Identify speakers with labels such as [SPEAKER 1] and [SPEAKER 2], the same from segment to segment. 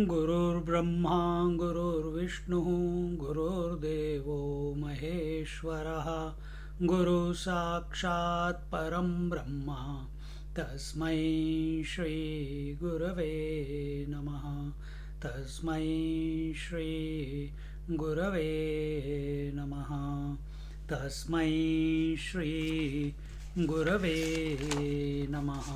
[SPEAKER 1] गुरुर्ब्रह्मा गुरुर्विष्णु गुरुर्देवो महेश्वरः गुरु साक्षात् परं ब्रह्म तस्मै श्री गुरवे नमः तस्मै श्री गुरवे नमः तस्मै श्री गुरवे नमः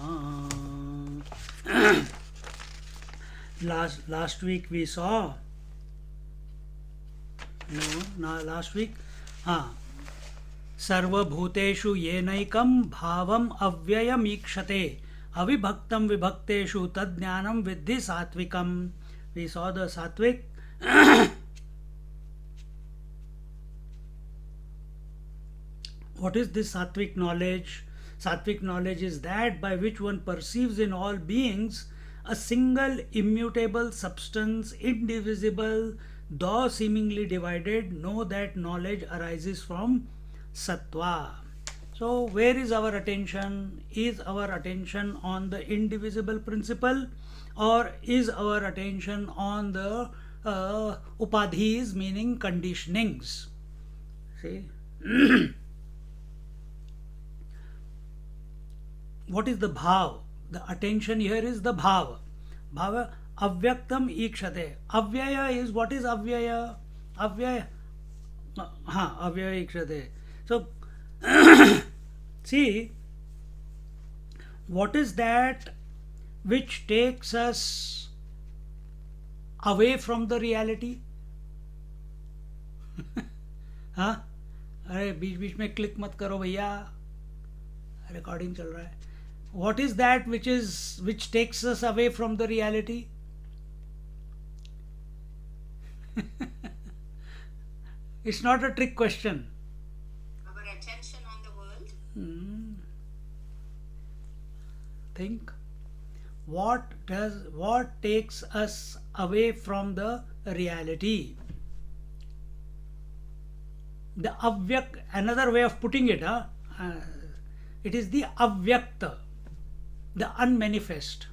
[SPEAKER 1] last week we saw last week सर्वभूतेषु येनैकं भावम् अव्ययमीक्षते अविभक्तं विभक्तेषु तज्ज्ञानं विद्धि सात्विकम्. We saw the sattvic. What is this sattvic knowledge? Sattvic knowledge is that by which one perceives in all beings a single immutable substance, indivisible, though seemingly divided. Know that knowledge arises from sattva. So where is our attention? Is our attention on the indivisible principle, or is our attention on the upadhis, meaning conditionings? See? What is the bhav? The attention here is the bhava. Bhava avyaktam ikshate. Avyaya is, what is avyaya? Avyaya. Avyaya ikshate. So, see, what is that which takes us away from the reality? अरे बीच बीच में click मत करो भैया, recording चल रहा है. What is that which takes us away from the reality? It's not a trick question.
[SPEAKER 2] Our attention on the world.
[SPEAKER 1] Think. What takes us away from the reality? The avyak, another way of putting it, it is the avyakta, the unmanifest.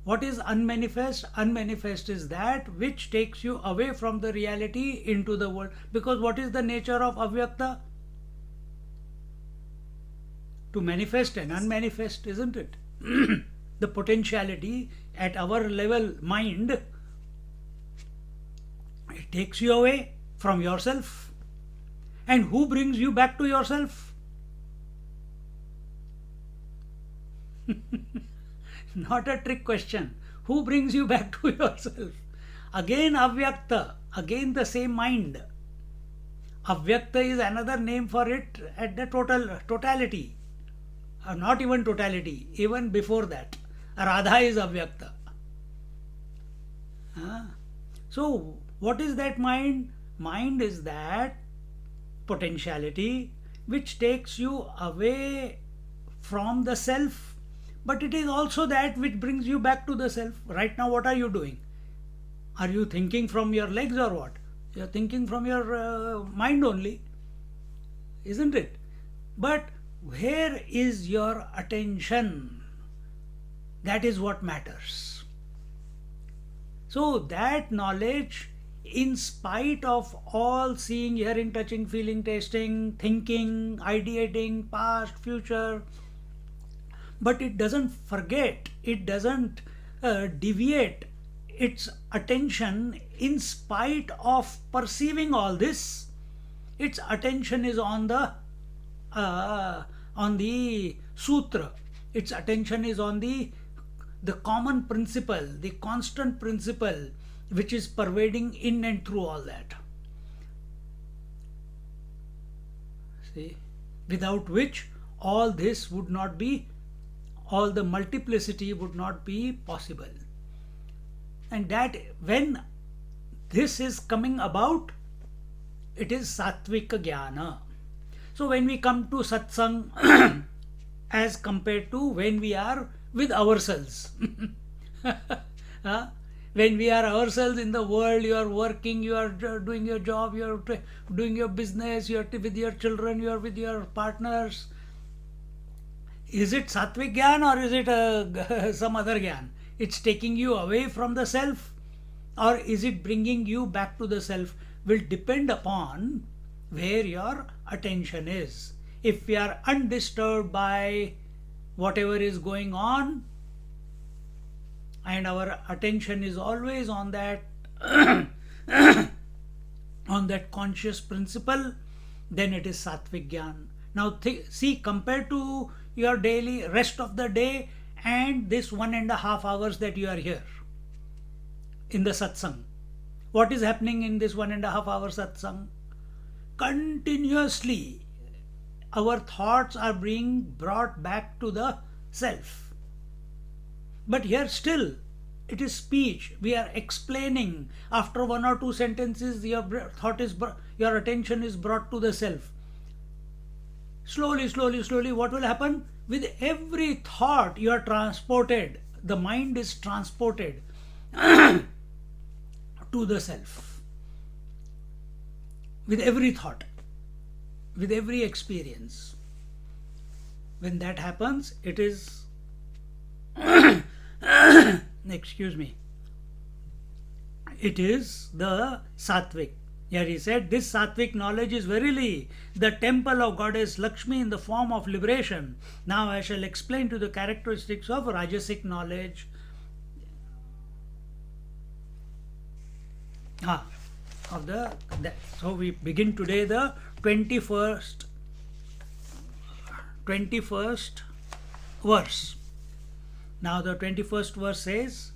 [SPEAKER 1] What is unmanifest? Unmanifest is that which takes you away from the reality into the world. Because what is the nature of avyakta? To manifest and unmanifest, isn't it? The potentiality at our level mind, it takes you away from yourself. And who brings you back to yourself? Not a trick question. Who brings you back to yourself? Again avyakta, again the same mind. Avyakta is another name for it at the totality. Not even totality, even before that. Radha is avyakta. So, what is that mind? Mind is that potentiality which takes you away from the self. But it is also that which brings you back to the self. Right now, what are you doing? Are you thinking from your legs or what? You are thinking from your mind only, isn't it? But where is your attention? That is what matters. So that knowledge, in spite of all seeing, hearing, touching, feeling, tasting, thinking, ideating, past, future, but it doesn't forget, it doesn't deviate its attention in spite of perceiving all this. Its attention is on the sutra. Its attention is on the common principle, the constant principle which is pervading in and through all that. See, without which all this would not be, all the multiplicity would not be possible. And that when this is coming about, it is Sattvika Jnana. So when we come to satsang as compared to when we are with ourselves. Huh? When we are ourselves in the world, you are working, you are doing your job, you are doing your business, you are with your children, you are with your partners. Is it Sattvic Gyan or is it some other Gyan? It's taking you away from the self, or is it bringing you back to the self? Will depend upon where your attention is. If we are undisturbed by whatever is going on, and our attention is always on that on that conscious principle, then it is Sattvic Gyan. Now see, compared to your daily rest of the day and this 1.5 hours that you are here in the satsang, what is happening in this 1.5 hour satsang? Continuously our thoughts are being brought back to the self. But here still it is speech. We are explaining. After 1 or 2 sentences, your your attention is brought to the self. Slowly, slowly, slowly, what will happen? With every thought, you are transported. The mind is transported to the self. With every thought, with every experience. When that happens, it is excuse me, it is the Sattvic. Here he said, this Sattvic knowledge is verily the temple of goddess Lakshmi in the form of liberation. Now I shall explain to the characteristics of Rajasic knowledge. So we begin today the 21st verse. Now the 21st verse says,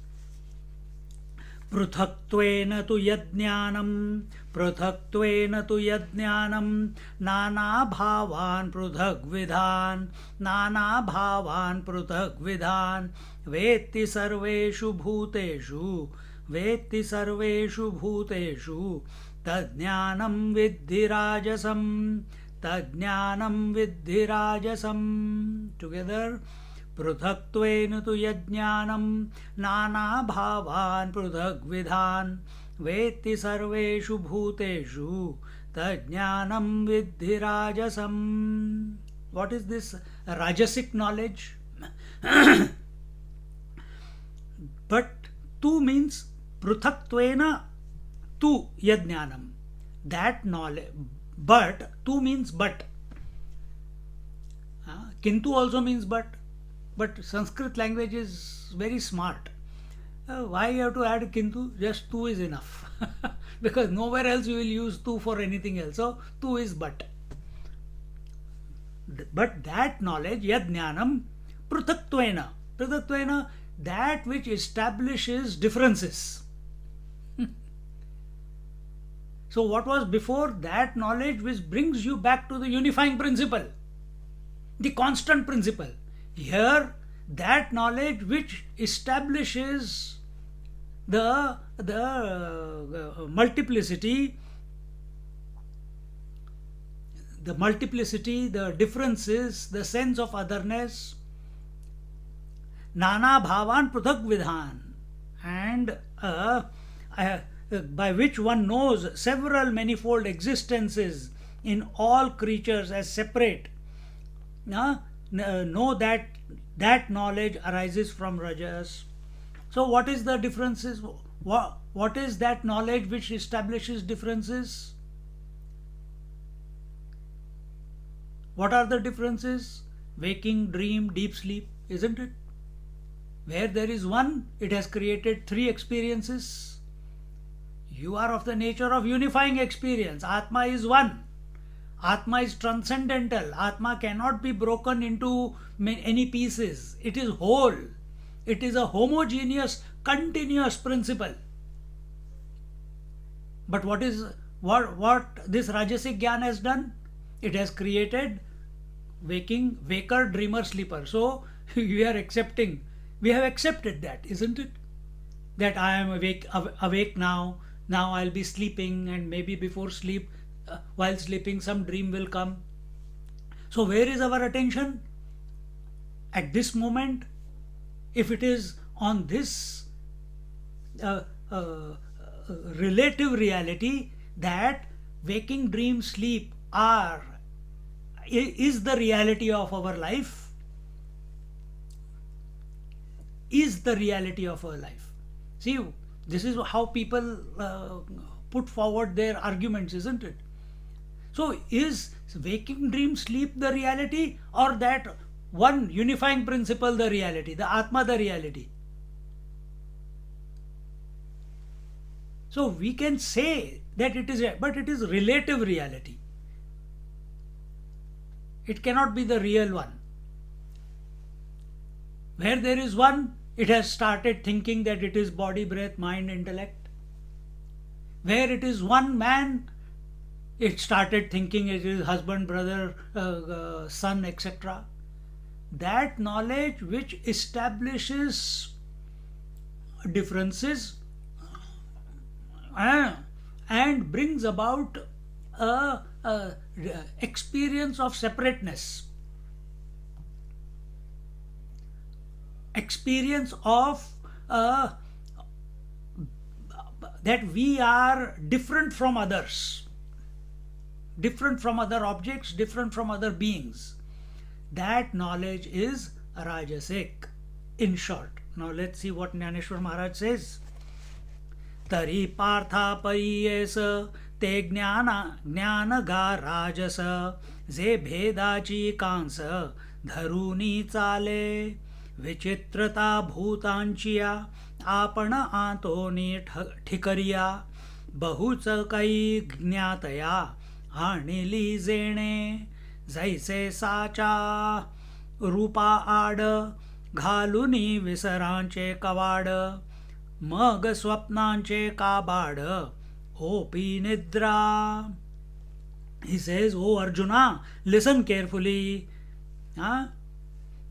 [SPEAKER 1] Pruthaktveena tu yajnanam, Pruthaktveena tu yajnanam, Nana bhavan pruthak vidhan, Nana bhavan pruthak vidhan, Vetti sarveshu bhuteshu, Vetti sarveshu bhuteshu, Tadjnanam viddhi rajasam, Tadjnanam viddhi rajasam. Together, Pruthaktveena tu yajnanam, Nana bhavan pruthak vidhan, Vetti sarveshu bhuteshu, Tadjnanam viddhi rajasam. What is this Rajasic knowledge? But tu means Pruthaktveena tu yajnanam. That knowledge. But tu means but. Kintu also means but. But Sanskrit language is very smart. Why you have to add kintu? Just tu is enough. Because nowhere else you will use tu for anything else. So tu is but. But that knowledge, yajnanam, pruthaktveena. Pruthaktveena, that which establishes differences. So what was before? That knowledge which brings you back to the unifying principle, the constant principle. Here, that knowledge which establishes the multiplicity, the differences, the sense of otherness, Nana bhavan pruthak vidhan, and by which one knows several manifold existences in all creatures as separate. Know that knowledge arises from Rajas. So what is the differences? What is that knowledge which establishes differences? What are the differences? Waking, dream, deep sleep, isn't it? Where there is one, it has created 3 experiences. You are of the nature of unifying experience. Atma is one. Atma is transcendental. Atma cannot be broken into any pieces. It is whole. It is a homogeneous, continuous principle. But what this Rajasic Gyan has done? It has created waker, dreamer, sleeper. So we have accepted that, isn't it? that I am awake now. Now I'll be sleeping, and maybe before sleep, while sleeping, some dream will come. So, where is our attention at this moment? If it is on this uh, uh, relative reality that waking, dream, sleep is the reality of our life, is the reality of our life. See, this is how people put forward their arguments, isn't it? So, is waking, dream, sleep the reality, or that one unifying principle the reality, the Atma the reality? So, we can say that it is, but it is relative reality. It cannot be the real one. Where there is one, it has started thinking that it is body, breath, mind, intellect. Where it is one man, it started thinking it is husband, brother, son, etc. That knowledge which establishes differences and brings about a experience of separateness, experience of that we are different from others, different from other objects, different from other beings. That knowledge is rajasic, in short. Now let's see what Jnaneshwar Maharaj says. तरी पार्थापयेस ते ज्ञानगा राजस जे भेदाची कांस धरूनी चाले विचित्रता भूतांचिया आपण आतोनी ठिकरिया बहुच काही ज्ञातया आणिली जेणे जैसे साचा रूपा आड घालुनी विसरांचे कवाड मग स्वप्नांचे काबाड OP निद्रा. He says, "Oh Arjuna, listen carefully.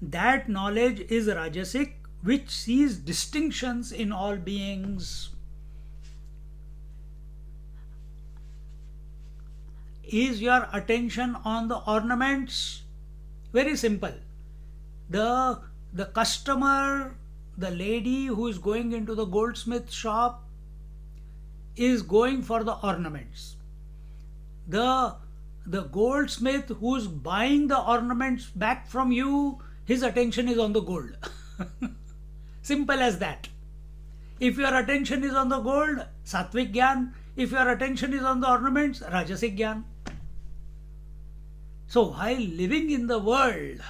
[SPEAKER 1] That knowledge is rajasic, which sees distinctions in all beings." Is your attention on the ornaments? Very simple. The customer, the lady who is going into the goldsmith shop, is going for the ornaments. The goldsmith who's buying the ornaments back from you, his attention is on the gold. Simple as that. If your attention is on the gold, sattvic gyan. If your attention is on the ornaments, rajasic gyan. So while living in the world,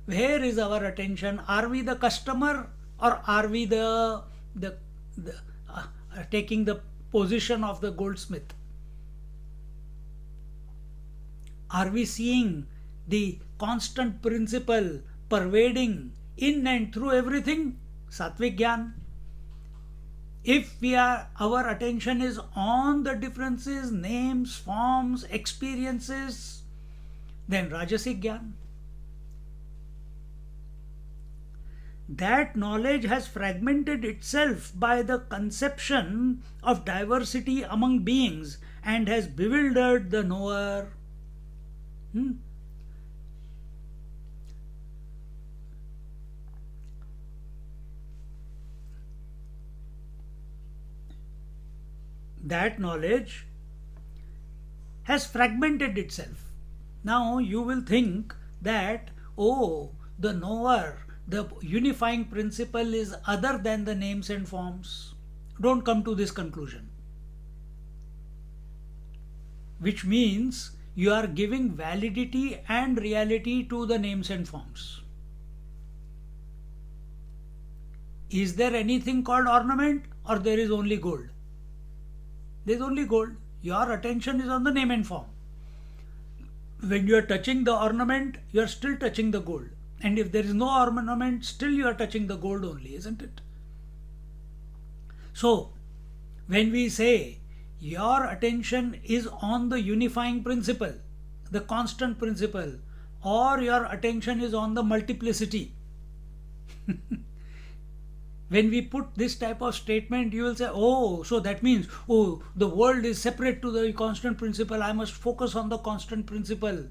[SPEAKER 1] where is our attention? Are we the customer, or are we the taking the position of the goldsmith? Are we seeing the constant principle pervading in and through everything? Sattvic Gyan. If our attention is on the differences, names, forms, experiences, then Rajasic Gyan. That knowledge has fragmented itself by the conception of diversity among beings and has bewildered the knower. That knowledge has fragmented itself. Now you will think that, oh, the knower, the unifying principle is other than the names and forms. Don't come to this conclusion. Which means you are giving validity and reality to the names and forms. Is there anything called ornament, or there is only gold? There is only gold. Your attention is on the name and form. When you are touching the ornament, you are still touching the gold. And if there is no ornament, still you are touching the gold only, isn't it? So, when we say your attention is on the unifying principle, the constant principle, or your attention is on the multiplicity, When we put this type of statement, you will say, oh, so that means, oh, the world is separate to the constant principle. I must focus on the constant principle.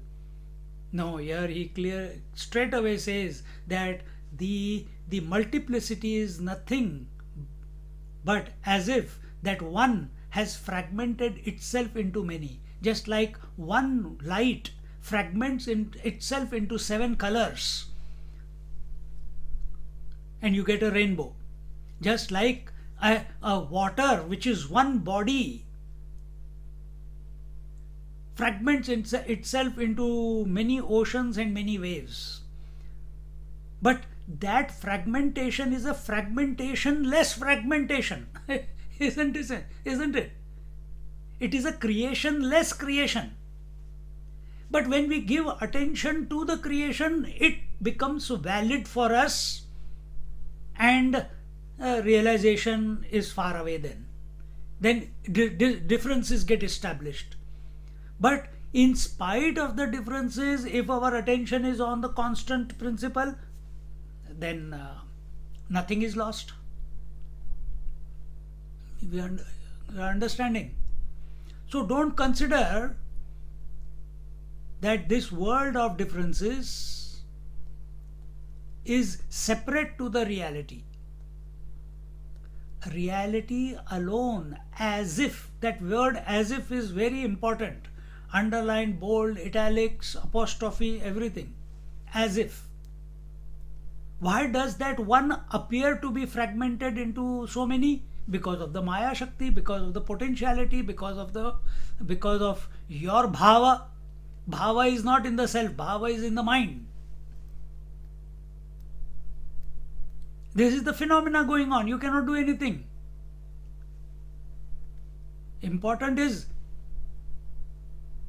[SPEAKER 1] No, here he clear straight away says that the multiplicity is nothing but as if that one has fragmented itself into many, just like one light fragments itself into 7 colors and you get a rainbow. Just like a water which is one body fragments itself into many oceans and many waves. But that fragmentation is a fragmentation-less fragmentation. Isn't it? It is a creation-less creation. But when we give attention to the creation, it becomes valid for us, and realization is far away then. Then differences get established. But in spite of the differences, if our attention is on the constant principle, then nothing is lost. We are understanding. So don't consider that this world of differences is separate to the reality. Reality alone, as if, that word as if is very important. Underline, bold, italics, apostrophe, everything. As if. Why does that one appear to be fragmented into so many? Because of the Maya Shakti, because of the potentiality, because of your bhava. Bhava is not in the self, bhava is in the mind. This is the phenomena going on. You cannot do anything. Important is,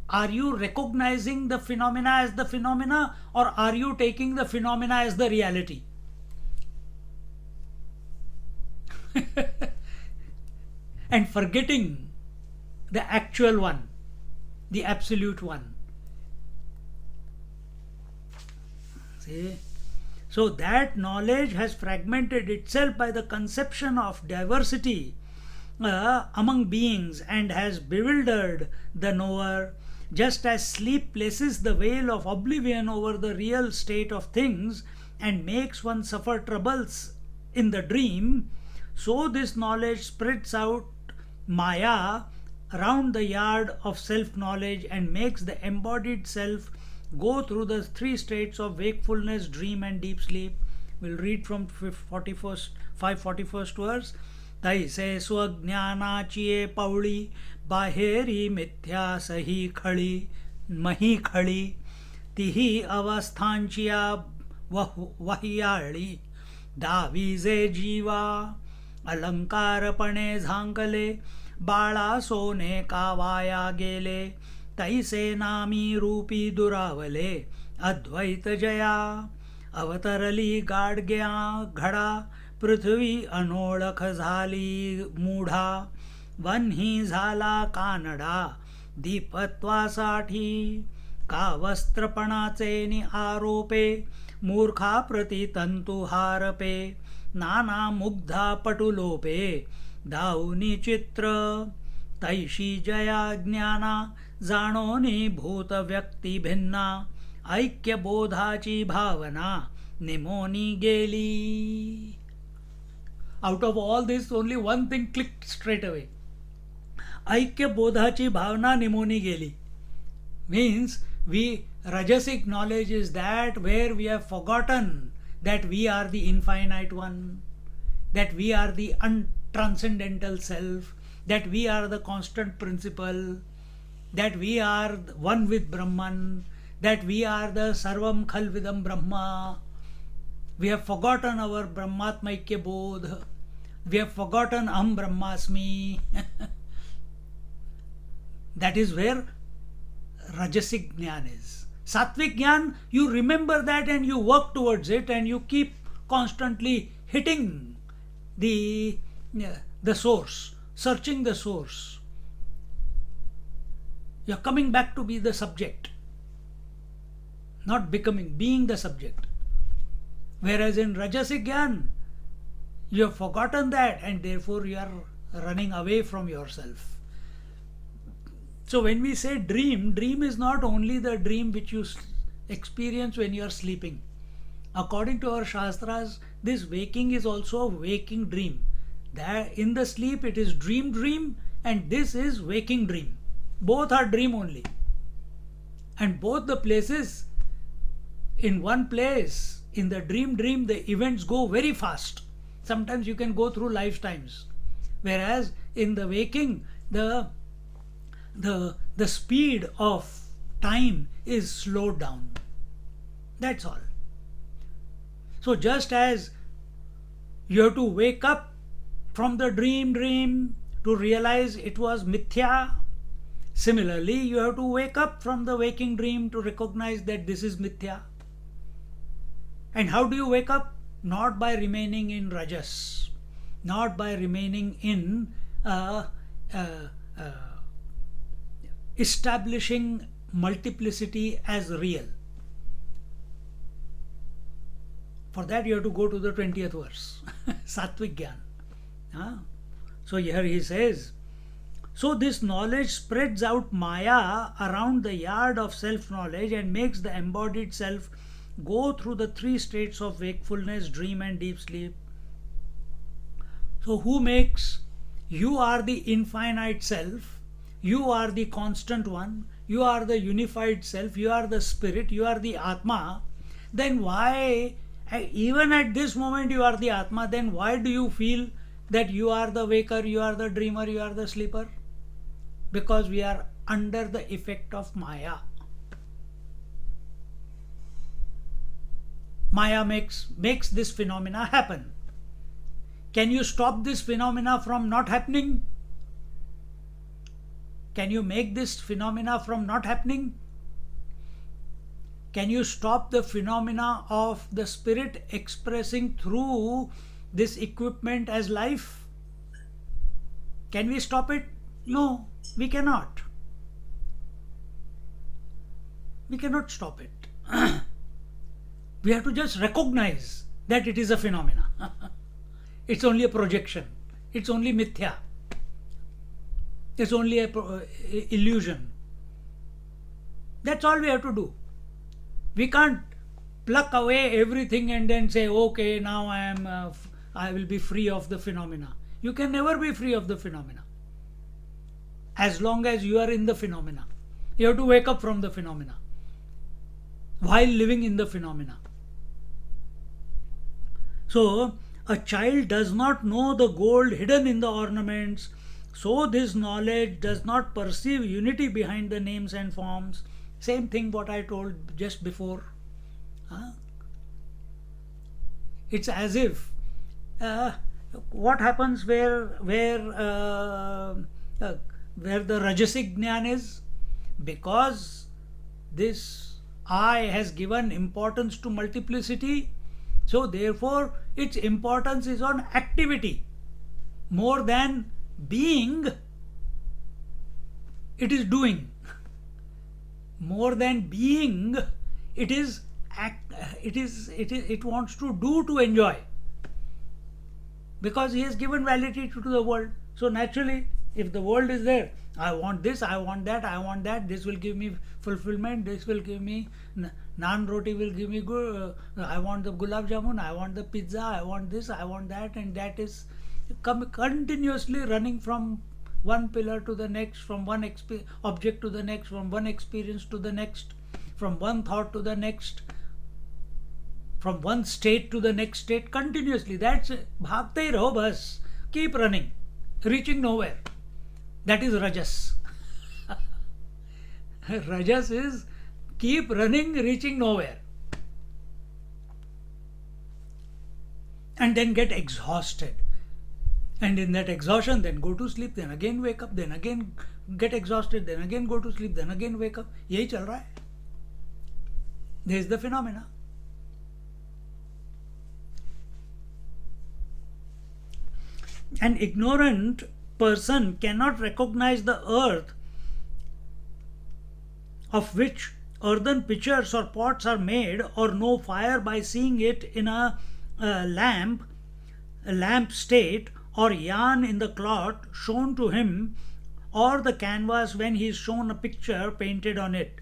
[SPEAKER 1] are you recognizing the phenomena as the phenomena, or are you taking the phenomena as the reality? And forgetting the actual one, the absolute one. See? So that knowledge has fragmented itself by the conception of diversity among beings and has bewildered the knower, just as sleep places the veil of oblivion over the real state of things and makes one suffer troubles in the dream. So this knowledge spreads out Maya around the yard of self-knowledge and makes the embodied self go through the 3 states of wakefulness, dream and deep sleep. We'll read from 541st verse. तैसे स्वज्ञानाचिये पौड़ी बाहेरी मिथ्या सही खड़ी मही खड़ी तिही अवस्थांचिया वहियाळी दावीजे जीवा अलंकारपणे झांकले बाळा सोने कावाया गेले तैसे नामी रूपी दुरावले अद्वैत जया अवतरली गाडग्या घडा पृथ्वी अनोळख झाली मूढा वन्ही झाला कानडा दीपत्वासाठी का वस्त्रपणाचे नि आरोपे मूर्खा प्रति तंतु हारपे नाना मुग्धा पटुलोपे दाऊनी चित्र तैशी जया ज्ञाना जाणोनी भूत व्यक्ती भिन्ना ऐक्यबोधाची भावना निमोनी गेली. Out of all this, only one thing clicked straight away. ऐक्यबोधाची Bhavna pneumoniae गेली means rajasic knowledge is that where we have forgotten that we are the infinite one, that we are the untranscendental self, that we are the constant principle, that we are one with Brahman, that we are the Sarvam Khalvidam Brahma. We have forgotten our Brahmatmaikya Bodh. We have forgotten Aham Brahmasmi. That is where Rajasic Jnana is. Sattvic Jnana, you remember that and you work towards it and you keep constantly hitting the source, searching the source. You are coming back to be the subject, not becoming, being the subject. Whereas in Rajasic Jnana, You have forgotten that, and therefore you are running away from yourself. So when we say dream, dream is not only the dream which you experience when you are sleeping. According to our Shastras, this waking is also a waking dream. That in the sleep it is dream, and this is waking dream. Both are dream only. And both the places, in one place, in the dream, the events go very fast. Sometimes you can go through lifetimes. Whereas in the waking, the speed of time is slowed down. That's all. So just as you have to wake up from the dream to realize it was mithya, similarly you have to wake up from the waking dream to recognize that this is mithya. And how do you wake up? Not by remaining in rajas, not by remaining in establishing multiplicity as real. For that you have to go to the 20th verse, Sattvic Gyan. So here he says, so this knowledge spreads out Maya around the yard of self-knowledge and makes the embodied self go through the three states of wakefulness, dream and deep sleep. So who makes? You are the infinite self, you are the constant one, you are the unified self, you are the spirit, you are the Atma. Then why, even at this moment you are the Atma, then why do you feel that you are the waker, you are the dreamer, you are the sleeper? Because we are under the effect of Maya. Maya makes this phenomena happen. Can you stop this phenomena from not happening? Can you make this phenomena from not happening? Can you stop the phenomena of the spirit expressing through this equipment as life? Can we stop it? No, we cannot. We cannot stop it. We have to just recognize that it is a phenomena. It's only a projection. It's only mithya. It's only a illusion. That's all we have to do. We can't pluck away everything and then say, okay, now I will be free of the phenomena. You can never be free of the phenomena. As long as you are in the phenomena. You have to wake up from the phenomena while living in the phenomena. So, a child does not know the gold hidden in the ornaments, so this knowledge does not perceive unity behind the names and forms. Same thing what I told just before. It's as if what happens where the Rajasic Jnana is, because this I has given importance to multiplicity, so therefore its importance is on activity more than being. It is doing. More than being, it is it wants to do to enjoy, because he has given validity to the world. So naturally, if the world is there, I want this, I want that, I want that, this will give me fulfillment, this will give me naan roti, will give me good, I want the gulab jamun, I want the pizza, I want this, I want that, and that is continuously running from one pillar to the next, from one object to the next, from one experience to the next, from one thought to the next, from one state to the next state, continuously. That's bhagte hi raho bas, keep running, reaching nowhere. That is rajas. Rajas is keep running, reaching nowhere, and then get exhausted. And in that exhaustion, then go to sleep, then again wake up, then again get exhausted, then again go to sleep, then again wake up. Yahi chal raha hai. There is the phenomena. An ignorant person cannot recognize the earth of which earthen pitchers or pots are made, or know fire by seeing it in a lamp, lamp state or yarn in the cloth shown to him, or the canvas when he is shown a picture painted on it.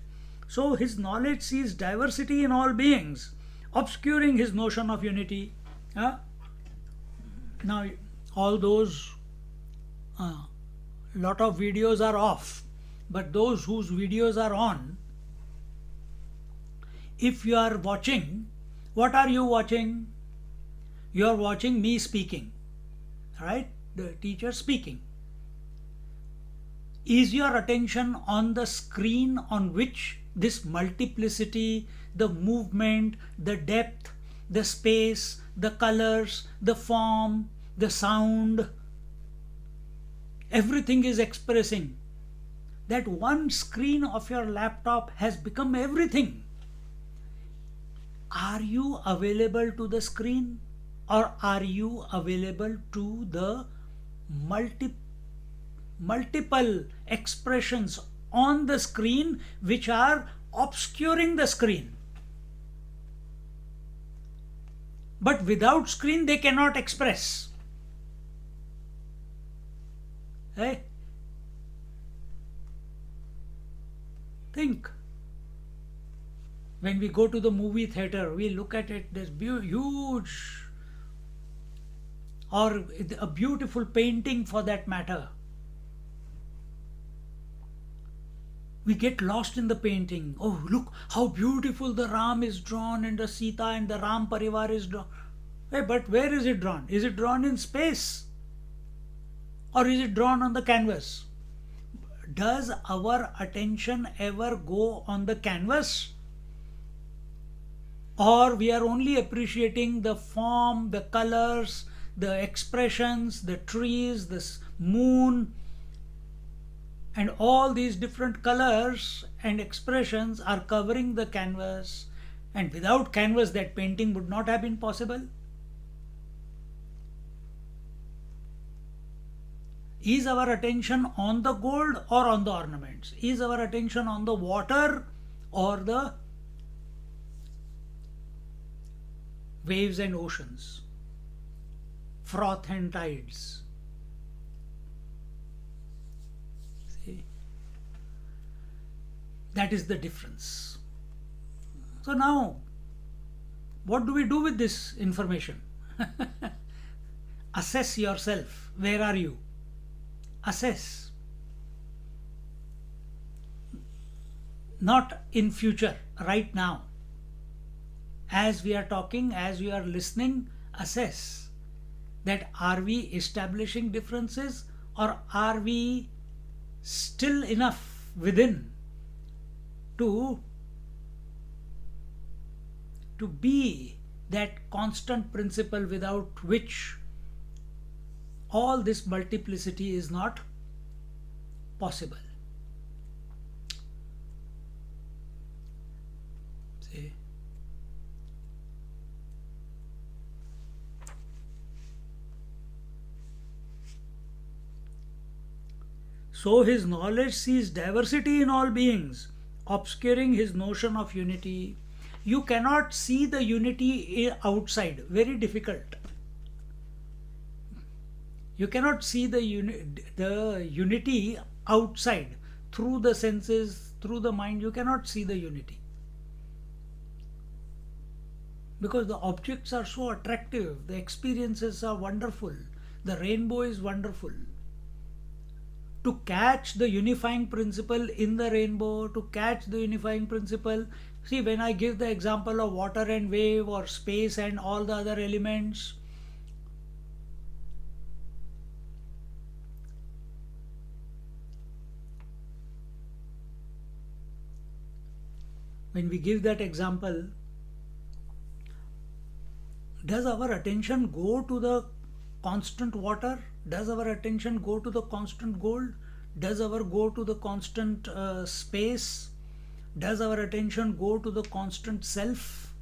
[SPEAKER 1] So his knowledge sees diversity in all beings, obscuring his notion of unity. Huh? Now, all those lot of videos are off, but those whose videos are on, if you are watching, what are you watching? You are watching me speaking, right? The teacher speaking. Is your attention on the screen on which this multiplicity, the movement, the depth, the space, the colors, the form, the sound, everything is expressing? That one screen of your laptop has become everything. Are you available to the screen, or are you available to the multiple expressions on the screen which are obscuring the screen? But without screen they cannot express. Hey? Think. When we go to the movie theater, we look at it, there's huge, or a beautiful painting for that matter. We get lost in the painting. Oh, look how beautiful the Ram is drawn, and the Sita and the Ram Parivar is drawn. Hey, but where is it drawn? Is it drawn in space? Or is it drawn on the canvas? Does our attention ever go on the canvas? Or we are only appreciating the form, the colors, the expressions, the trees, the moon, and all these different colors and expressions are covering the canvas, and without canvas that painting would not have been possible. Is our attention on the gold or on the ornaments? Is our attention on the water or the waves and oceans, froth and tides? See, that is the difference. So now, what do we do with this information? Assess yourself. Where are you? Assess. Not in future, right now. As we are talking, as we are listening, assess that are we establishing differences, or are we still enough within to be that constant principle without which all this multiplicity is not possible. See? So his knowledge sees diversity in all beings, obscuring his notion of unity. You cannot see the unity outside. Very difficult. You cannot see the unity outside. Through the senses, through the mind, you cannot see the unity. Because the objects are so attractive, the experiences are wonderful, the rainbow is wonderful. To catch the unifying principle in the rainbow, to catch the unifying principle, see, when I give the example of water and wave, or space and all the other elements, when we give that example, does our attention go to the constant water? Does our attention go to the constant gold? Does our go to the constant space? Does our attention go to the constant self?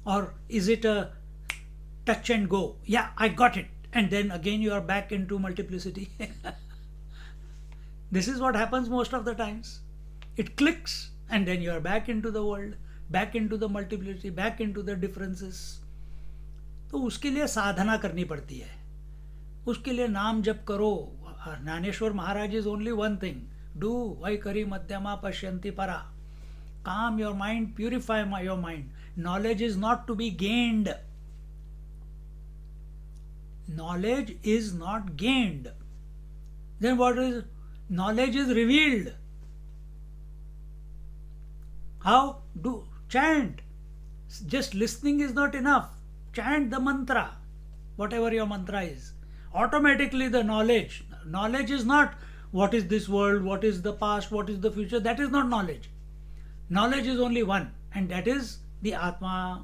[SPEAKER 1] Or is it a touch and go? Yeah, I got it. And then again you are back into multiplicity. This is what happens most of the times. It clicks and then you are back into the world, back into the multiplicity, back into the differences. तो उसके लिए साधना करनी पड़ती है, उसके लिए नाम जप करो. Dnyaneshwar Maharaj is only one thing, do vaikhari madhyama pashyanti परा. Calm your mind, purify your mind. Knowledge is not to be gained. Knowledge is not gained. Then what is? Knowledge is revealed. How? Do chant. Just listening is not enough. Chant the mantra, whatever your mantra is. Automatically the knowledge. Knowledge is not what is this world, what is the past, what is the future. That is not knowledge. Knowledge is only one, and that is the Atma.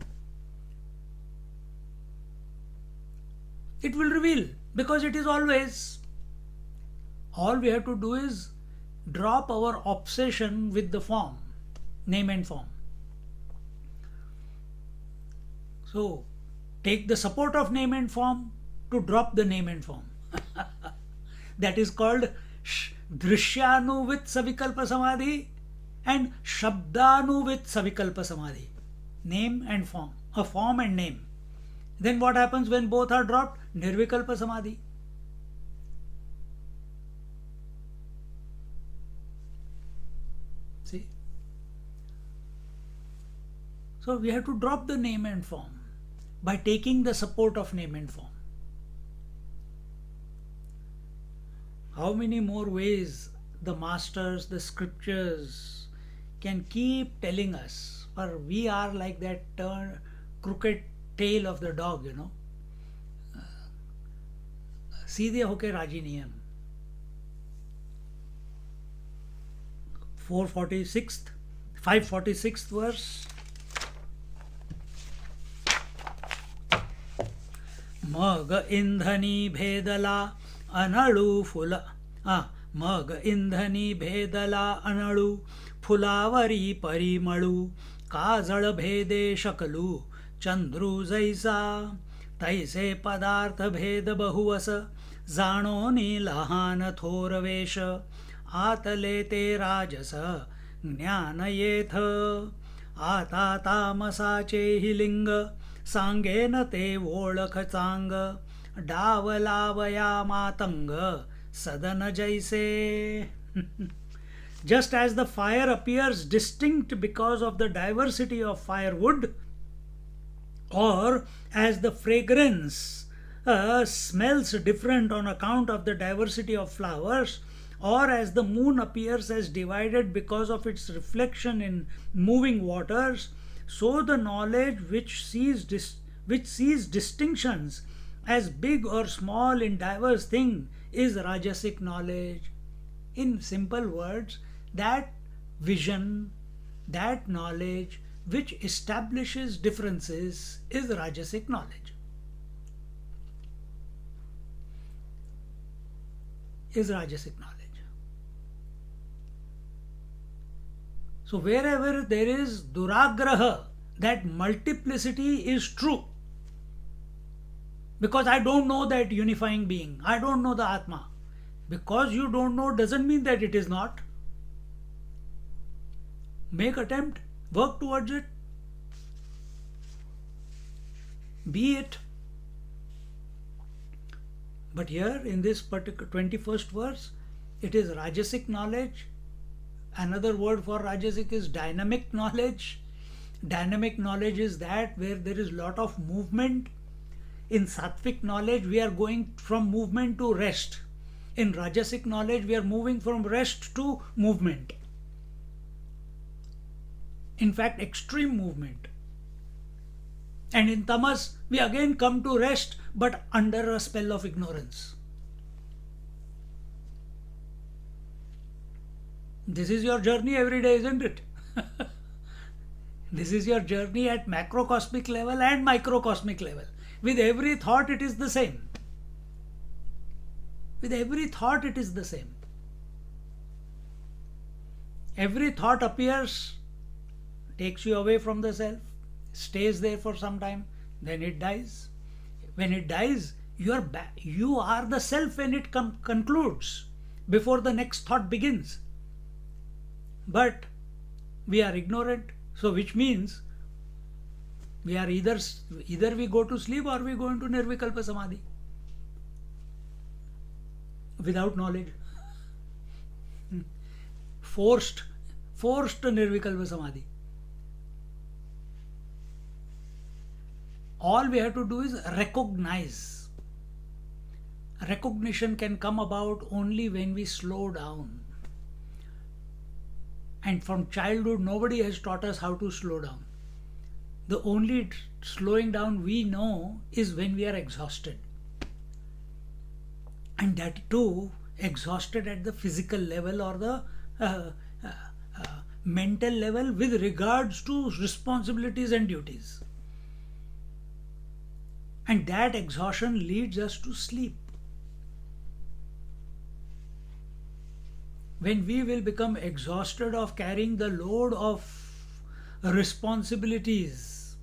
[SPEAKER 1] It will reveal because it is always. All we have to do is drop our obsession with the form, name and form. So, take the support of name and form to drop the name and form. That is called Drishyanu with Savikalpa Samadhi and Shabdanu with Savikalpa Samadhi. Name and form, a form and name. Then what happens when both are dropped? Nirvikalpa Samadhi. See? So we have to drop the name and form by taking the support of name and form. How many more ways the masters, the scriptures can keep telling us, or we are like that crooked tail of the dog, सीधे होके राजी नहीं हम. 546th verse. मग इंधनी भेदला अनळू full मग इंधनी भेदला अनळू फुलावरी परिमळू काजळ भेदे शकलू चंद्रू जैसा तैसे पदार्थ भेद बहुवस जाणोनी लहान थोर वेश आतले ते राजस ज्ञान येथ आता तामसाचे हि लिंग सांगेन ते ओळख चांग डावलावया मातंग सदन जैसे. Just as the fire appears distinct because of the diversity of firewood, or as the fragrance smells different on account of the diversity of flowers, or as the moon appears as divided because of its reflection in moving waters, so the knowledge which sees distinctions as big or small in diverse things is Rajasic knowledge. In simple words, that vision, that knowledge which establishes differences is Rajasic knowledge. Is Rajasic knowledge. So wherever there is duragraha, that multiplicity is true. Because I don't know that unifying being, I don't know the Atma. Because you don't know doesn't mean that it is not. Make attempt, work towards it, be it. But here in this particular 21st verse, it is Rajasic knowledge. Another word for Rajasic is dynamic knowledge. Dynamic knowledge is that where there is lot of movement. In Sattvic knowledge, we are going from movement to rest. In Rajasic knowledge, we are moving from rest to movement. In fact, extreme movement. And in Tamas, we again come to rest, but under a spell of ignorance. This is your journey every day, isn't it? This is your journey at macrocosmic level and microcosmic level. With every thought, it is the same. With every thought, it is the same. Every thought appears, takes you away from the self, stays there for some time, then it dies. When it dies, you are the self when it concludes, before the next thought begins. But we are ignorant, so which means We are either we go to sleep or we go into Nirvikalpa Samadhi without knowledge. Forced, forced Nirvikalpa Samadhi. All we have to do is recognize. Recognition can come about only when we slow down. And from childhood, nobody has taught us how to slow down. The only slowing down we know is when we are exhausted. And that too, exhausted at the physical level or the mental level with regards to responsibilities and duties. And that exhaustion leads us to sleep. When we will become exhausted of carrying the load of responsibilities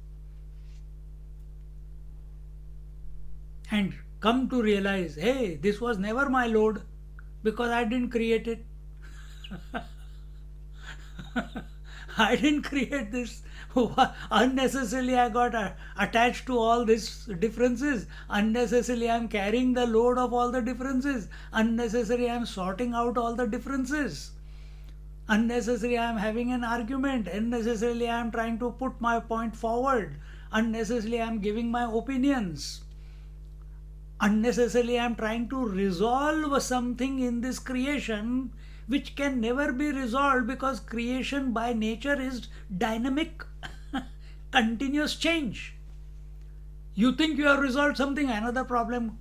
[SPEAKER 1] and come to realize, hey, this was never my load because I didn't create it. I didn't create this. Unnecessarily I got attached to all these differences. Unnecessarily I am carrying the load of all the differences. Unnecessarily I am sorting out all the differences. Unnecessarily I am having an argument. Unnecessarily I am trying to put my point forward. Unnecessarily I am giving my opinions. Unnecessarily I am trying to resolve something in this creation which can never be resolved because creation by nature is dynamic, continuous change. You think you have resolved something, another problem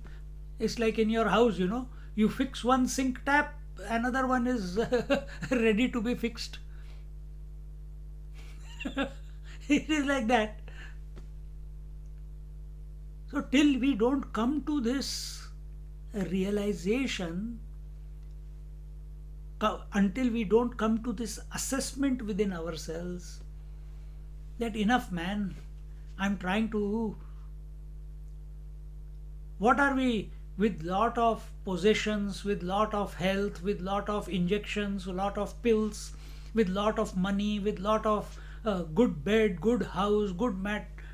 [SPEAKER 1] is like in your house, you fix one sink tap, another one is ready to be fixed. It is like that. So till we don't come to this realization, until we don't come to this assessment within ourselves that enough man, I'm trying to, what are we, with lot of possessions, with lot of health, with lot of injections, lot of pills, with lot of money, with lot of good bed, good house, good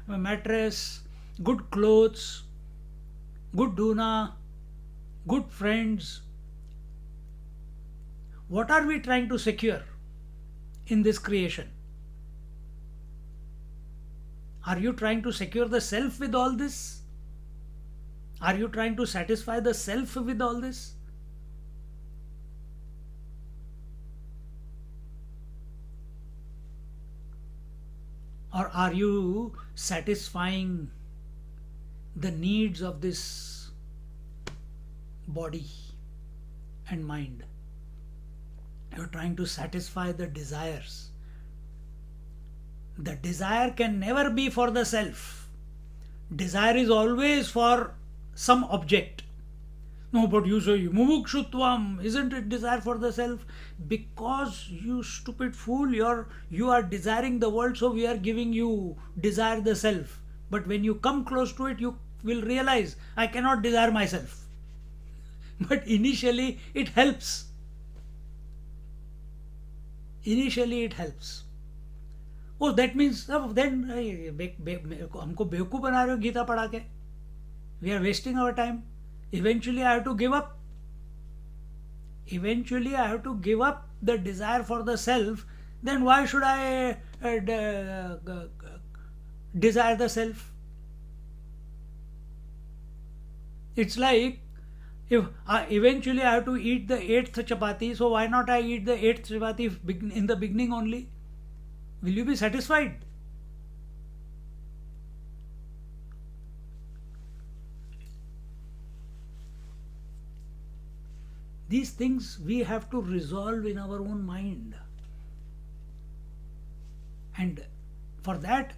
[SPEAKER 1] mattress, good clothes, good doona, good friends. What are we trying to secure in this creation? Are you trying to secure the self with all this? Are you trying to satisfy the self with all this? Or are you satisfying the needs of this body and mind? You're trying to satisfy the desires. The desire can never be for the self. Desire is always for some object. No, but you say mumukshutvam, isn't it desire for the self? Because you stupid fool, you are desiring the world, so we are giving you desire the self. But when you come close to it, you will realize I cannot desire myself. But initially it helps. Initially it helps. Oh, that means then हमको बेवकूफ बना रहे हो गीता पढ़ा के. We are wasting our time. Eventually I have to give up. Eventually I have to give up the desire for the self. Then why should I desire the self? It's like if eventually I have to eat the 8th chapati, so why not I eat the 8th chapati in the beginning only? Will you be satisfied? These things we have to resolve in our own mind. And for that,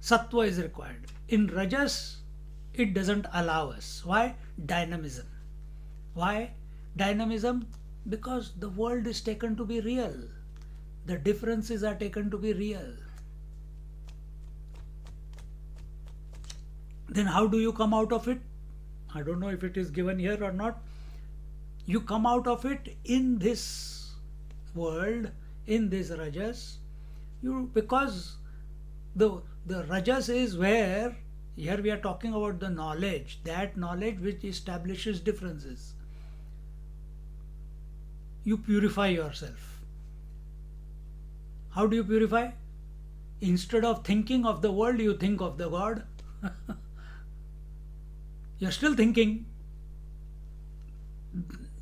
[SPEAKER 1] sattva is required. In rajas, it doesn't allow us. Why? Dynamism. Why? Dynamism? Because the world is taken to be real. The differences are taken to be real. Then how do you come out of it? I don't know if it is given here or not. You come out of it in this world, in this rajas, because the The rajas is where, here we are talking about the knowledge, that knowledge which establishes differences. You purify yourself. How do you purify? Instead of thinking of the world, you think of the God. You're still thinking.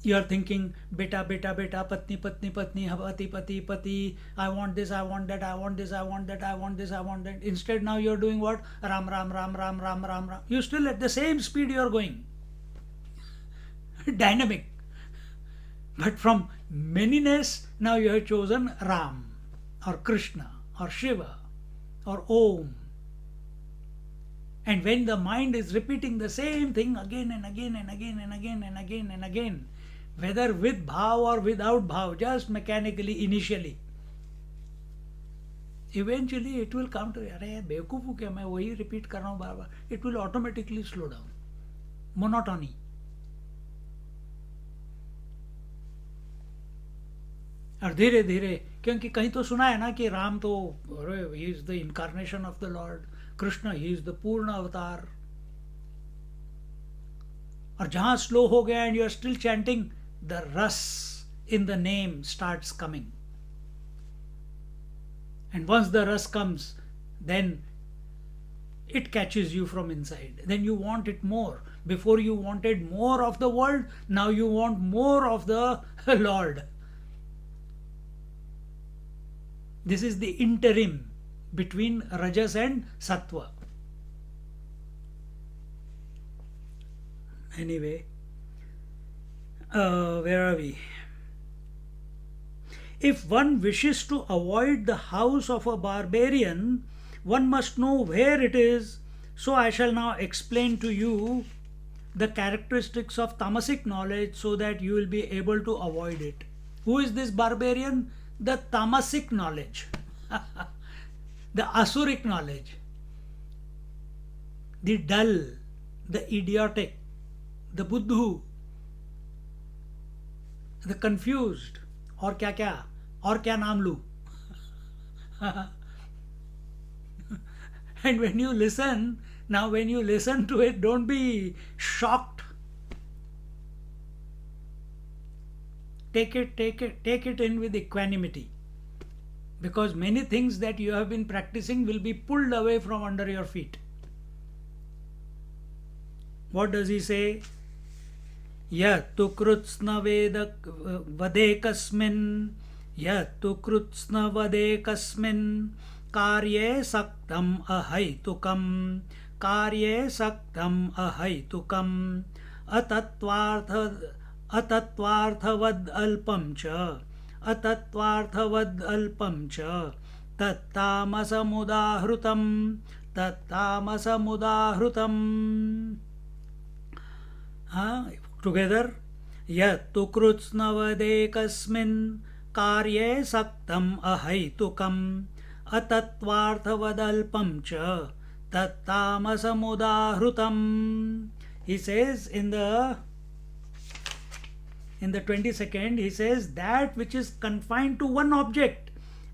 [SPEAKER 1] You're thinking, beta, beta, beta, patni, patni, patni, pati, pati, pati, I want this, I want that, I want this, I want that, I want this, I want that. Instead, now you're doing what? Ram, Ram, Ram, Ram, Ram, Ram, Ram. You still at the same speed you're going. Dynamic. But from manyness, now you have chosen Ram, or Krishna, or Shiva, or Om. And when the mind is repeating the same thing again and again and again and again and again and again, whether with bhav or without bhav, just mechanically, initially, eventually it will come to, अरे बेवकूफ़ हूँ क्या मैं वही repeat कर रहा हूँ बार बार. It will automatically slow down. Monotony. और धीरे धीरे, क्योंकि कहीं तो सुना है ना कि राम तो he is the incarnation of the Lord, Krishna he is the purna avatar. और जहां स्लो हो गया and you are still chanting, the ras in the name starts coming. And once the ras comes, then it catches you from inside. Then you want it more. Before you wanted more of the world, now you want more of the Lord. This is the interim between rajas and sattva. Anyway, where are we? If one wishes to avoid the house of a barbarian, one must know where it is. So I shall now explain to you the characteristics of tamasic knowledge so that you will be able to avoid it. Who is this barbarian? The tamasic knowledge, the asuric knowledge, the dull, the idiotic, the buddhu, the confused, और क्या क्या, और क्या नाम लूं. And when you listen, now when you listen to it, don't be shocked. Take it in with equanimity. Because many things that you have been practicing will be pulled away from under your feet. What does he say? Yattu krutsna vadekasmin, yattu krutsna vadekasmin, कार्ये सक्तम अहैतुकम, कार्ये सक्तम अहैतुकम, अतत्वार्थवद् अल्पं च, अतत्वार्थवद् अल्पं च, तत्तामसमुदाहृतं, तत्तामसमुदाहृतं. Together. यत्तु कृत्स्नवदेकस्मिन् कार्ये सक्तम अहैतुकम, अतत्वार्थवदल्पं च, तत्तामसमुदाहृतं. He says in the 22nd, he says, that which is confined to one object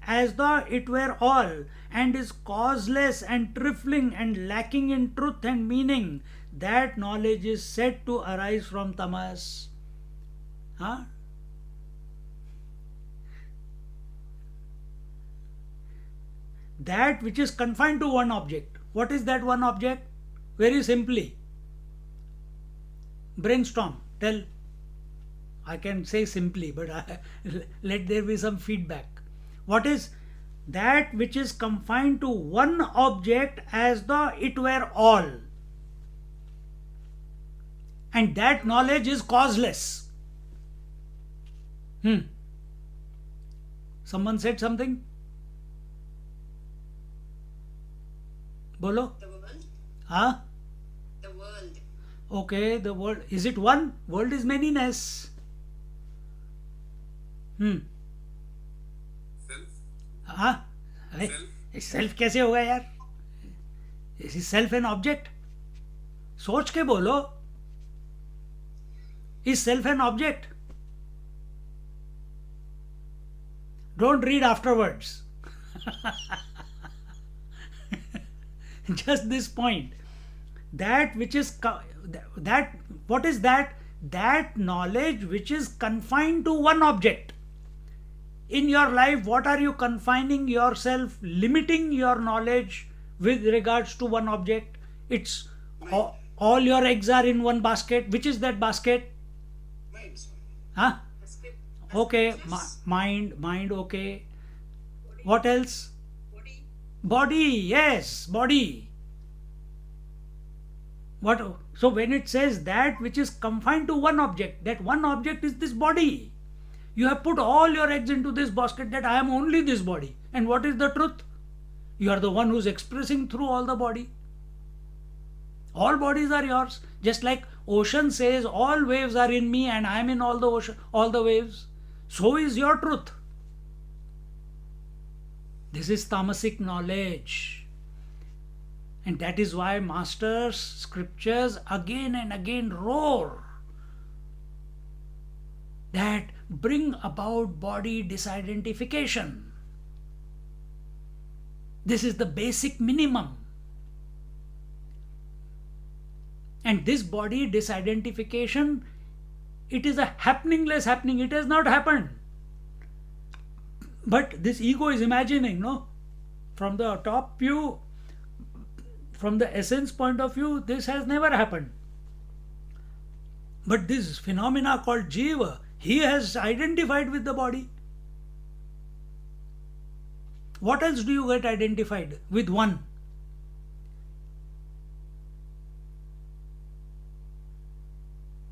[SPEAKER 1] as though it were all, and is causeless and trifling and lacking in truth and meaning, that knowledge is said to arise from tamas. That which is confined to one object. What is that one object? Very simply, brainstorm. Tell. I can say simply, but let there be some feedback. What is that which is confined to one object as though it were all? And that knowledge is causeless. Someone said something? Bolo?
[SPEAKER 2] The world.
[SPEAKER 1] Huh?
[SPEAKER 2] The world.
[SPEAKER 1] Okay, the world. Is it one? World is manyness.
[SPEAKER 3] Self.
[SPEAKER 1] हाँ? अरे self कैसे होगा यार? Is self an object? सोच के बोलो. Is self an object? Don't read afterwards. Just this point. That which is that, what is that? That knowledge which is confined to one object. In your life, what are you confining yourself, limiting your knowledge with regards to one object? It's all your eggs are in one basket. Which is that basket?
[SPEAKER 3] Mind, Swami.
[SPEAKER 1] Huh?
[SPEAKER 2] The script,
[SPEAKER 1] Okay,
[SPEAKER 2] scriptures,
[SPEAKER 1] mind, okay. What else?
[SPEAKER 2] body,
[SPEAKER 1] Body, yes, body. What? So when it says that which is confined to one object, that one object is this body. You have put all your eggs into this basket that I am only this body. And what is the truth? You are the one who's expressing through all the body. All bodies are yours. Just like ocean says all waves are in me and I am in all the ocean, all the waves. So is your truth. This is tamasic knowledge. And that is why masters, scriptures again and again roar that bring about body disidentification. This is the basic minimum. And this body disidentification, it is a happeningless happening. It has not happened. But this ego is imagining, no? From the top view, from the essence point of view, this has never happened. But this phenomena called Jiva, he has identified with the body. What else do you get identified with? One.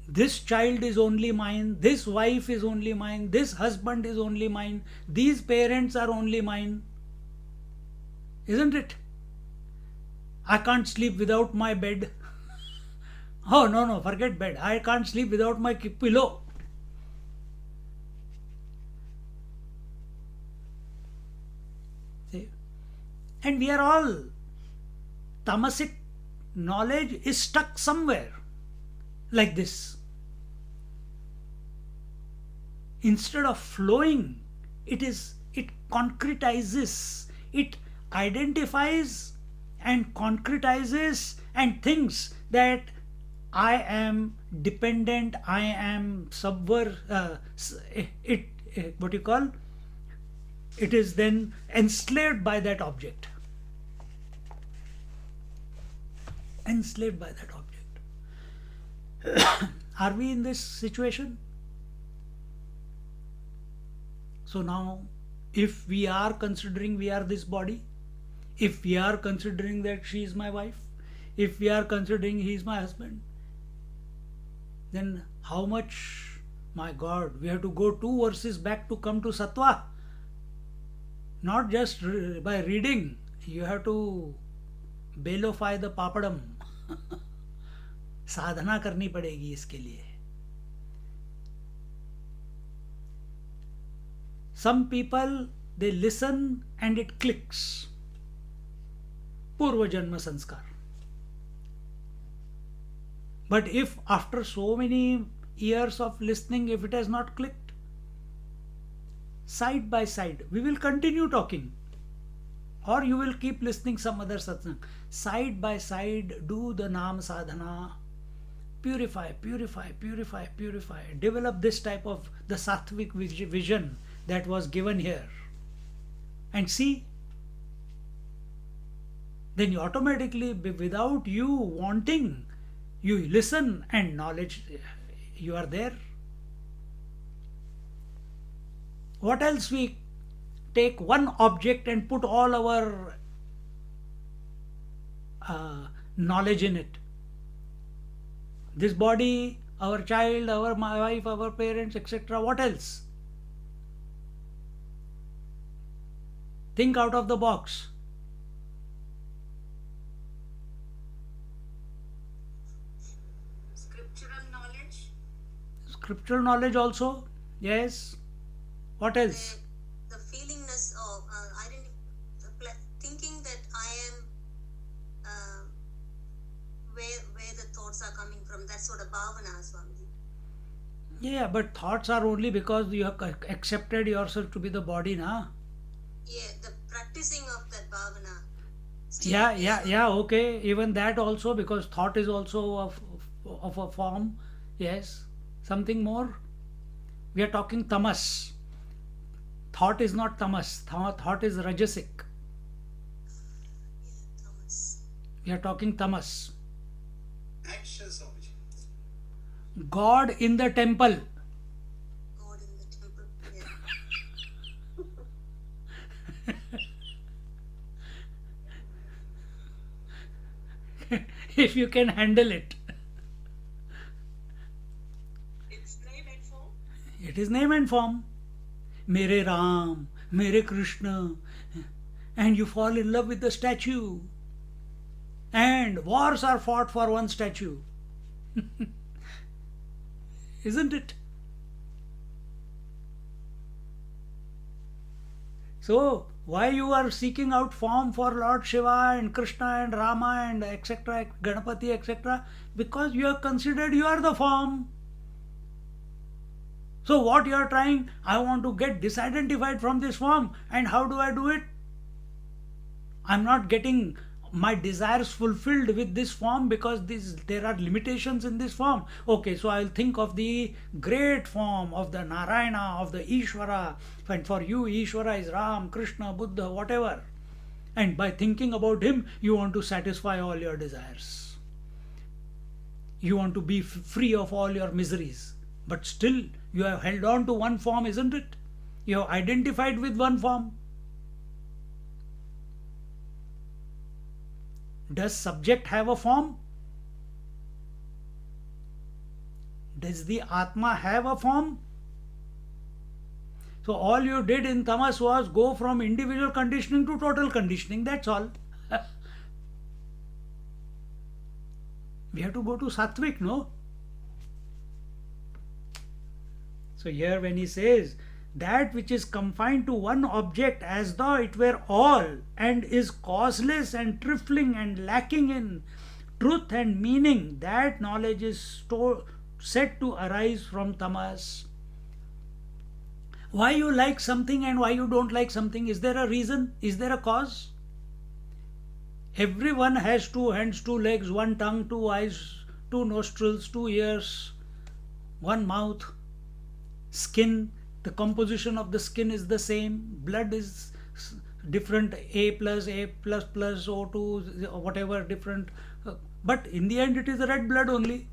[SPEAKER 1] This child is only mine, this wife is only mine, this husband is only mine, these parents are only mine. Isn't it? I can't sleep without my bed. Oh, no, forget bed. I can't sleep without my pillow. See? And we are all, tamasic knowledge is stuck somewhere like this. Instead of flowing, it concretizes, it identifies and concretizes and thinks that I am dependent, I am what you call, it is then enslaved by that object. Enslaved by that object. Are we in this situation? So now, if we are considering we are this body, if we are considering that she is my wife, if we are considering he is my husband, then how much, my God, we have to go 2 verses back to come to sattva. Not just by reading, you have to belofy the papadam. साधना करनी पड़ेगी इसके लिए. Some people, they listen and it clicks. Purva Janma Sanskar. But if after so many years of listening, if it has not clicked, side by side, we will continue talking. Or you will keep listening some other satsang. Side by side, do the Nam Sadhana. Purify. Develop this type of the sattvic vision that was given here. And see, then you automatically, without you wanting, you listen and knowledge, you are there. What else? We take one object and put all our knowledge in it. This body, our child, our wife, our parents, etc. What else? Think out of the box.
[SPEAKER 2] scriptural knowledge,
[SPEAKER 1] Scriptural knowledge also. Yes. What else?
[SPEAKER 4] the feelingness of thinking that I am where the thoughts are coming from. That sort of bhavana, Swamiji.
[SPEAKER 1] Yeah, but thoughts are only because you have accepted yourself to be the body, na?
[SPEAKER 4] Yeah, the practicing of that bhavana.
[SPEAKER 1] Yeah, okay. Even that also, because thought is also of a form. Yes. Something more? We are talking tamas. Thought is not tamas. Thought is rajasic.
[SPEAKER 4] Yeah, Thomas.
[SPEAKER 1] We are talking tamas.
[SPEAKER 3] Actions of which?
[SPEAKER 1] God in the temple.
[SPEAKER 4] God in the temple. Yeah.
[SPEAKER 1] If you can handle it.
[SPEAKER 4] It's name and form.
[SPEAKER 1] It is name and form. Mere Ram, Mere Krishna. And you fall in love with the statue. And wars are fought for one statue. Isn't it? So, why you are seeking out form for Lord Shiva and Krishna and Rama and etc., Ganapati, etc.? Because you have considered you are the form. So, what you are trying, I want to get disidentified from this form. And how do I do it? I'm not getting my desires fulfilled with this form because there are limitations in this form. Okay, so I'll think of the great form of the Narayana, of the Ishvara. And for you, Ishvara is Ram, Krishna, Buddha, whatever. And by thinking about him, you want to satisfy all your desires. You want to be free of all your miseries. But still, you have held on to one form, isn't it? You have identified with one form. Does subject have a form? Does the Atma have a form? So all you did in tamas was go from individual conditioning to total conditioning. That's all. We have to go to sattvic, no? So here when he says, that which is confined to one object as though it were all, and is causeless and trifling and lacking in truth and meaning, that knowledge is said to arise from tamas. Why you like something and why you don't like something? Is there a reason? Is there a cause? Everyone has two hands, two legs, one tongue, two eyes, two nostrils, two ears, one mouth, skin. The composition of the skin is the same. Blood is different, A plus, O2, whatever, different. But in the end, it is red blood only.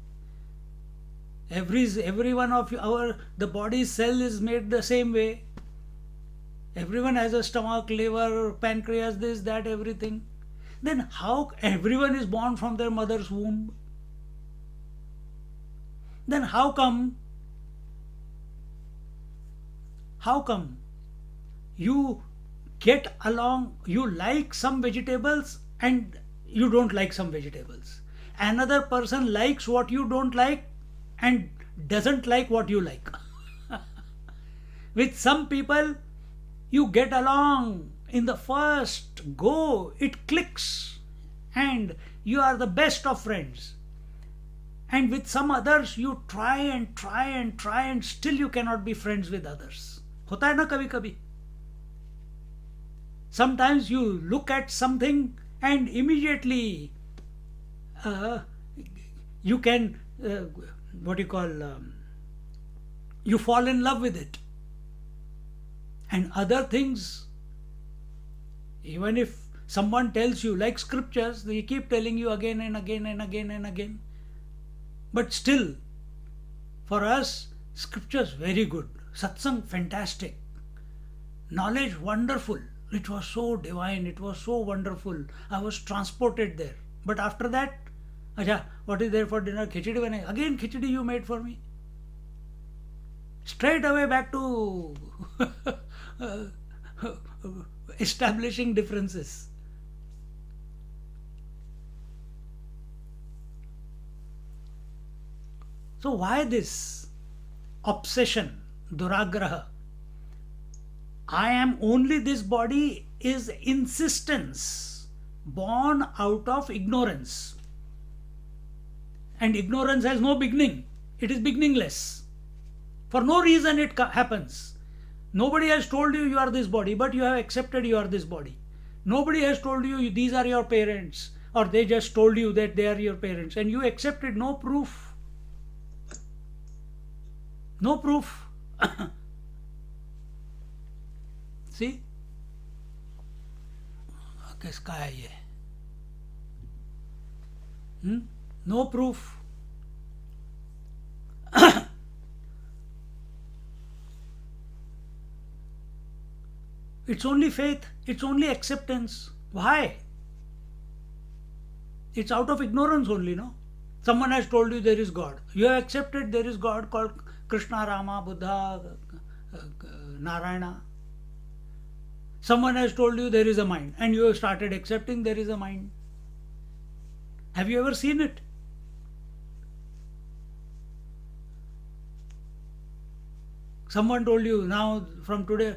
[SPEAKER 1] Every one of the body's cell is made the same way. Everyone has a stomach, liver, pancreas, this, that, everything. Then how everyone is born from their mother's womb? Then how come you get along, you like some vegetables and you don't like some vegetables? Another person likes what you don't like and doesn't like what you like. With some people, you get along in the first go, it clicks and you are the best of friends. And with some others, you try and still you cannot be friends with others. होता है ना कभी कभी. Sometimes you look at something and immediately you can you fall in love with it. And other things, even if someone tells you, like scriptures, they keep telling you again and again and again and again. But still, for us, scriptures very good. Satsang fantastic. Knowledge wonderful. It was so divine. It was so wonderful. I was transported there. But after that, Acha, what is there for dinner? Khichdi banai. Again khichdi you made for me. Straight away back to establishing differences. So why this obsession, duragraha? I am only this body is insistence born out of ignorance. And ignorance has no beginning. It is beginningless. For no reason it happens. Nobody has told you you are this body, but you have accepted you are this body. Nobody has told you these are your parents, or they just told you that they are your parents, and you accepted. No proof. No proof. See? किसका है ये? No proof. It's only faith, it's only acceptance. Why? It's out of ignorance only, no? Someone has told you there is God. You have accepted there is God called Krishna, Rama, Buddha, Narayana. Someone has told you there is a mind, and you have started accepting there is a mind. Have you ever seen it? Someone told you now from today,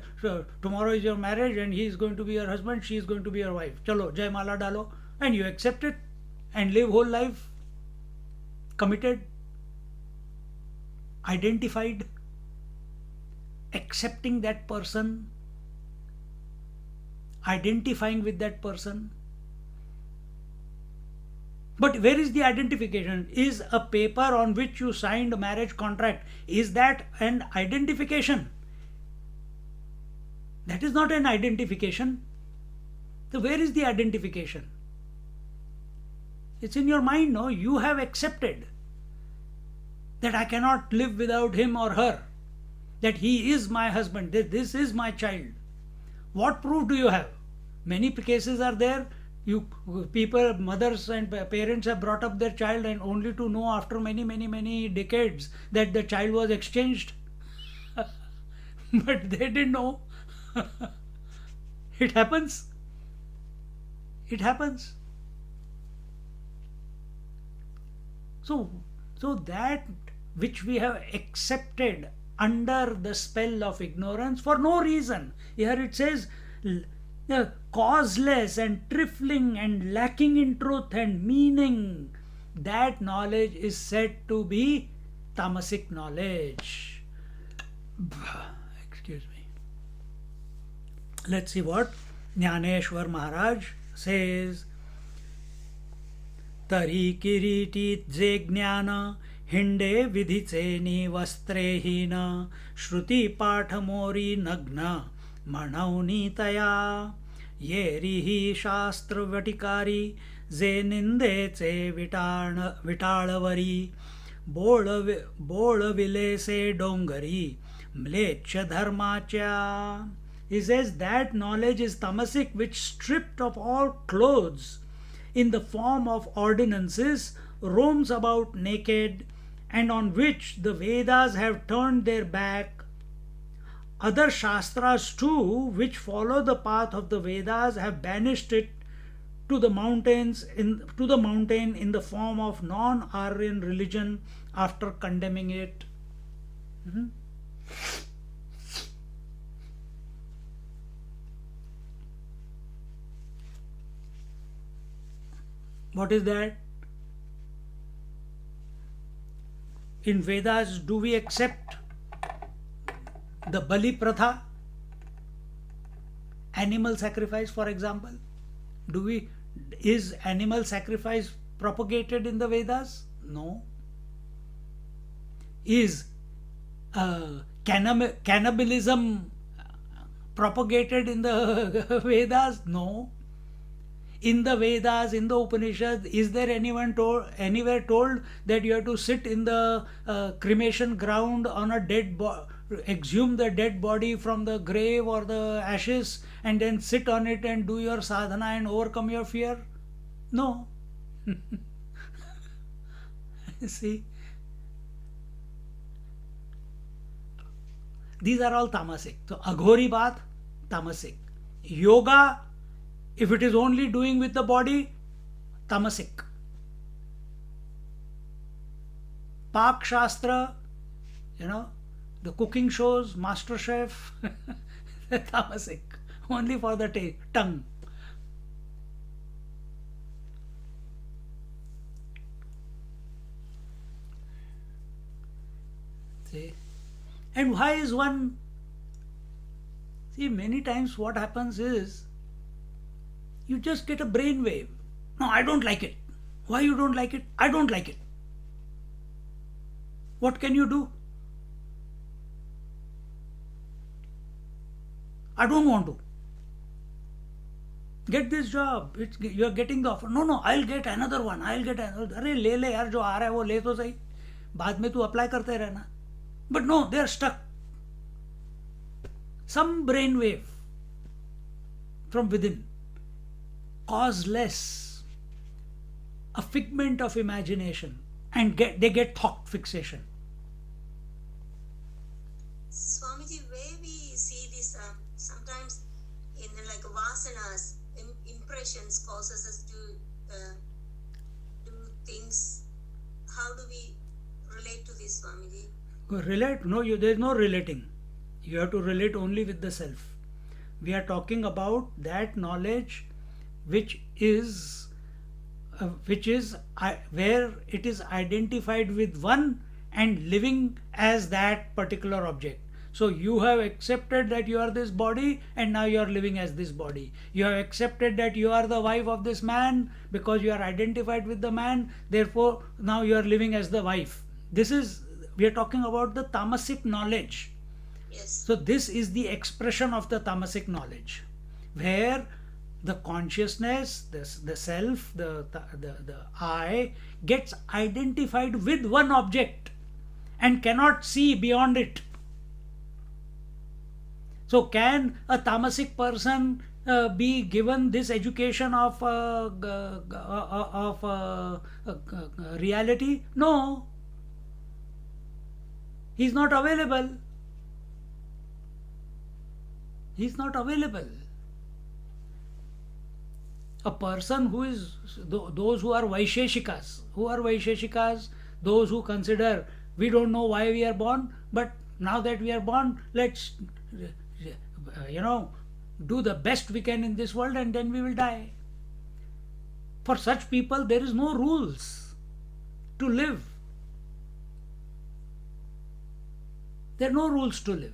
[SPEAKER 1] tomorrow is your marriage, and he is going to be your husband, she is going to be your wife. Chalo, Jai Mala Dalo, and you accept it and live whole life committed, identified, accepting that person, identifying with that person. But where is the identification? Is a paper on which you signed a marriage contract, is that an identification? That is not an identification. So where is the identification? It's in your mind, no? You have accepted that I cannot live without him or her, that he is my husband, that this is my child. What proof do you have? Many cases are there. People, mothers and parents have brought up their child, and only to know after many decades that the child was exchanged. But they didn't know. It happens. It happens. So that which we have accepted under the spell of ignorance for no reason. Here it says, causeless and trifling and lacking in truth and meaning, that knowledge is said to be tamasic knowledge. Excuse me. Let's see what Jnaneshwar Maharaj says. Tari kiriti je jnana हिंडे विधिचे नि वस्त्रेहीन श्रुती पाठमोरी नग्न म्हणवनी तया येरीही शास्त्रवटिकारी जे निंदेचे विटाळवरी बोळविलेसे डोंगरी म्लेच्छ धर्माच्या. He says that knowledge is tamasic, which stripped of all clothes in the form of ordinances roams about naked, and on which the Vedas have turned their back. Other Shastras too, which follow the path of the Vedas, have banished it to the mountain in the form of non-Aryan religion after condemning it. What is that? In Vedas, do we accept the Bali Pratha? Animal sacrifice, for example? Is animal sacrifice propagated in the Vedas? No. Is cannibalism propagated in the Vedas? No. In the Vedas, in the Upanishads, is there anywhere told that you have to sit in the cremation ground on a exhume the dead body from the grave or the ashes, and then sit on it and do your sadhana and overcome your fear? No. See? These are all tamasic. So, aghori baat, tamasic. Yoga, if it is only doing with the body, tamasic. Pak Shastra, the cooking shows, Master Chef, tamasic. Only for the tongue. See? And why is one... See, many times what happens is, You just get a brain wave. No, I don't like it. Why you don't like it? I don't like it. What can you do? I don't want to. Get this job. You're getting the offer. No, I'll get another one. I'll get another. अरे ले यार, जो आ रहा है वो ले तो सही. बाद में तू अप्लाई करते रहना. But no, they're stuck. Some brain wave from within, causeless, a figment of imagination, and they get thought fixation.
[SPEAKER 4] Swamiji, where we see this sometimes in like vasanas, impressions causes us to do things. How do we relate to this, Swamiji?
[SPEAKER 1] Relate? No, there is no relating. You have to relate only with the self. We are talking about that knowledge which is where it is identified with one and living as that particular object. So you have accepted that you are this body and now you are living as this body. You have accepted that you are the wife of this man because you are identified with the man, therefore now you are living as the wife. We are talking about the tamasic knowledge.
[SPEAKER 4] Yes.
[SPEAKER 1] So this is the expression of the tamasic knowledge, where the consciousness, the self, the I gets identified with one object and cannot see beyond it. So can a tamasic person be given this education of reality? No. He is not available. He is not available. A person who is, those who are Vaisheshikas, those who consider we don't know why we are born, but now that we are born, let's, do the best we can in this world and then we will die. For such people, there is no rules to live. There are no rules to live.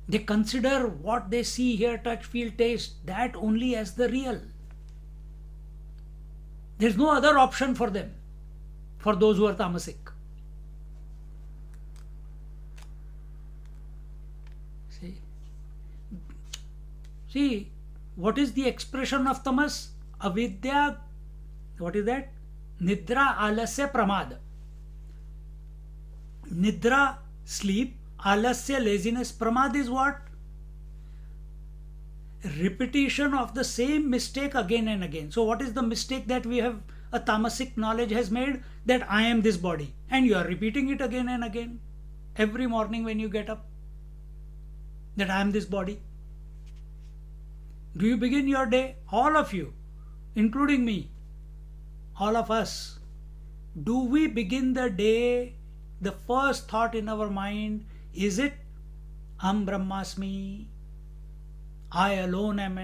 [SPEAKER 1] They consider what they see, hear, touch, feel, taste, that only as the real. There is no other option for them, for those who are tamasic. See, what is the expression of tamas? Avidya, what is that? Nidra, alasya, pramad. Nidra, sleep. Alasya, laziness. Pramad is what? Repetition of the same mistake again and again. So what is the mistake that a tamasic knowledge has made? That I am this body. And you are repeating it again and again. Every morning when you get up. That I am this body. Do you begin your day? All of you, including me, all of us, do we begin the day, the first thought in our mind, is it Aham Brahmasmi? I alone am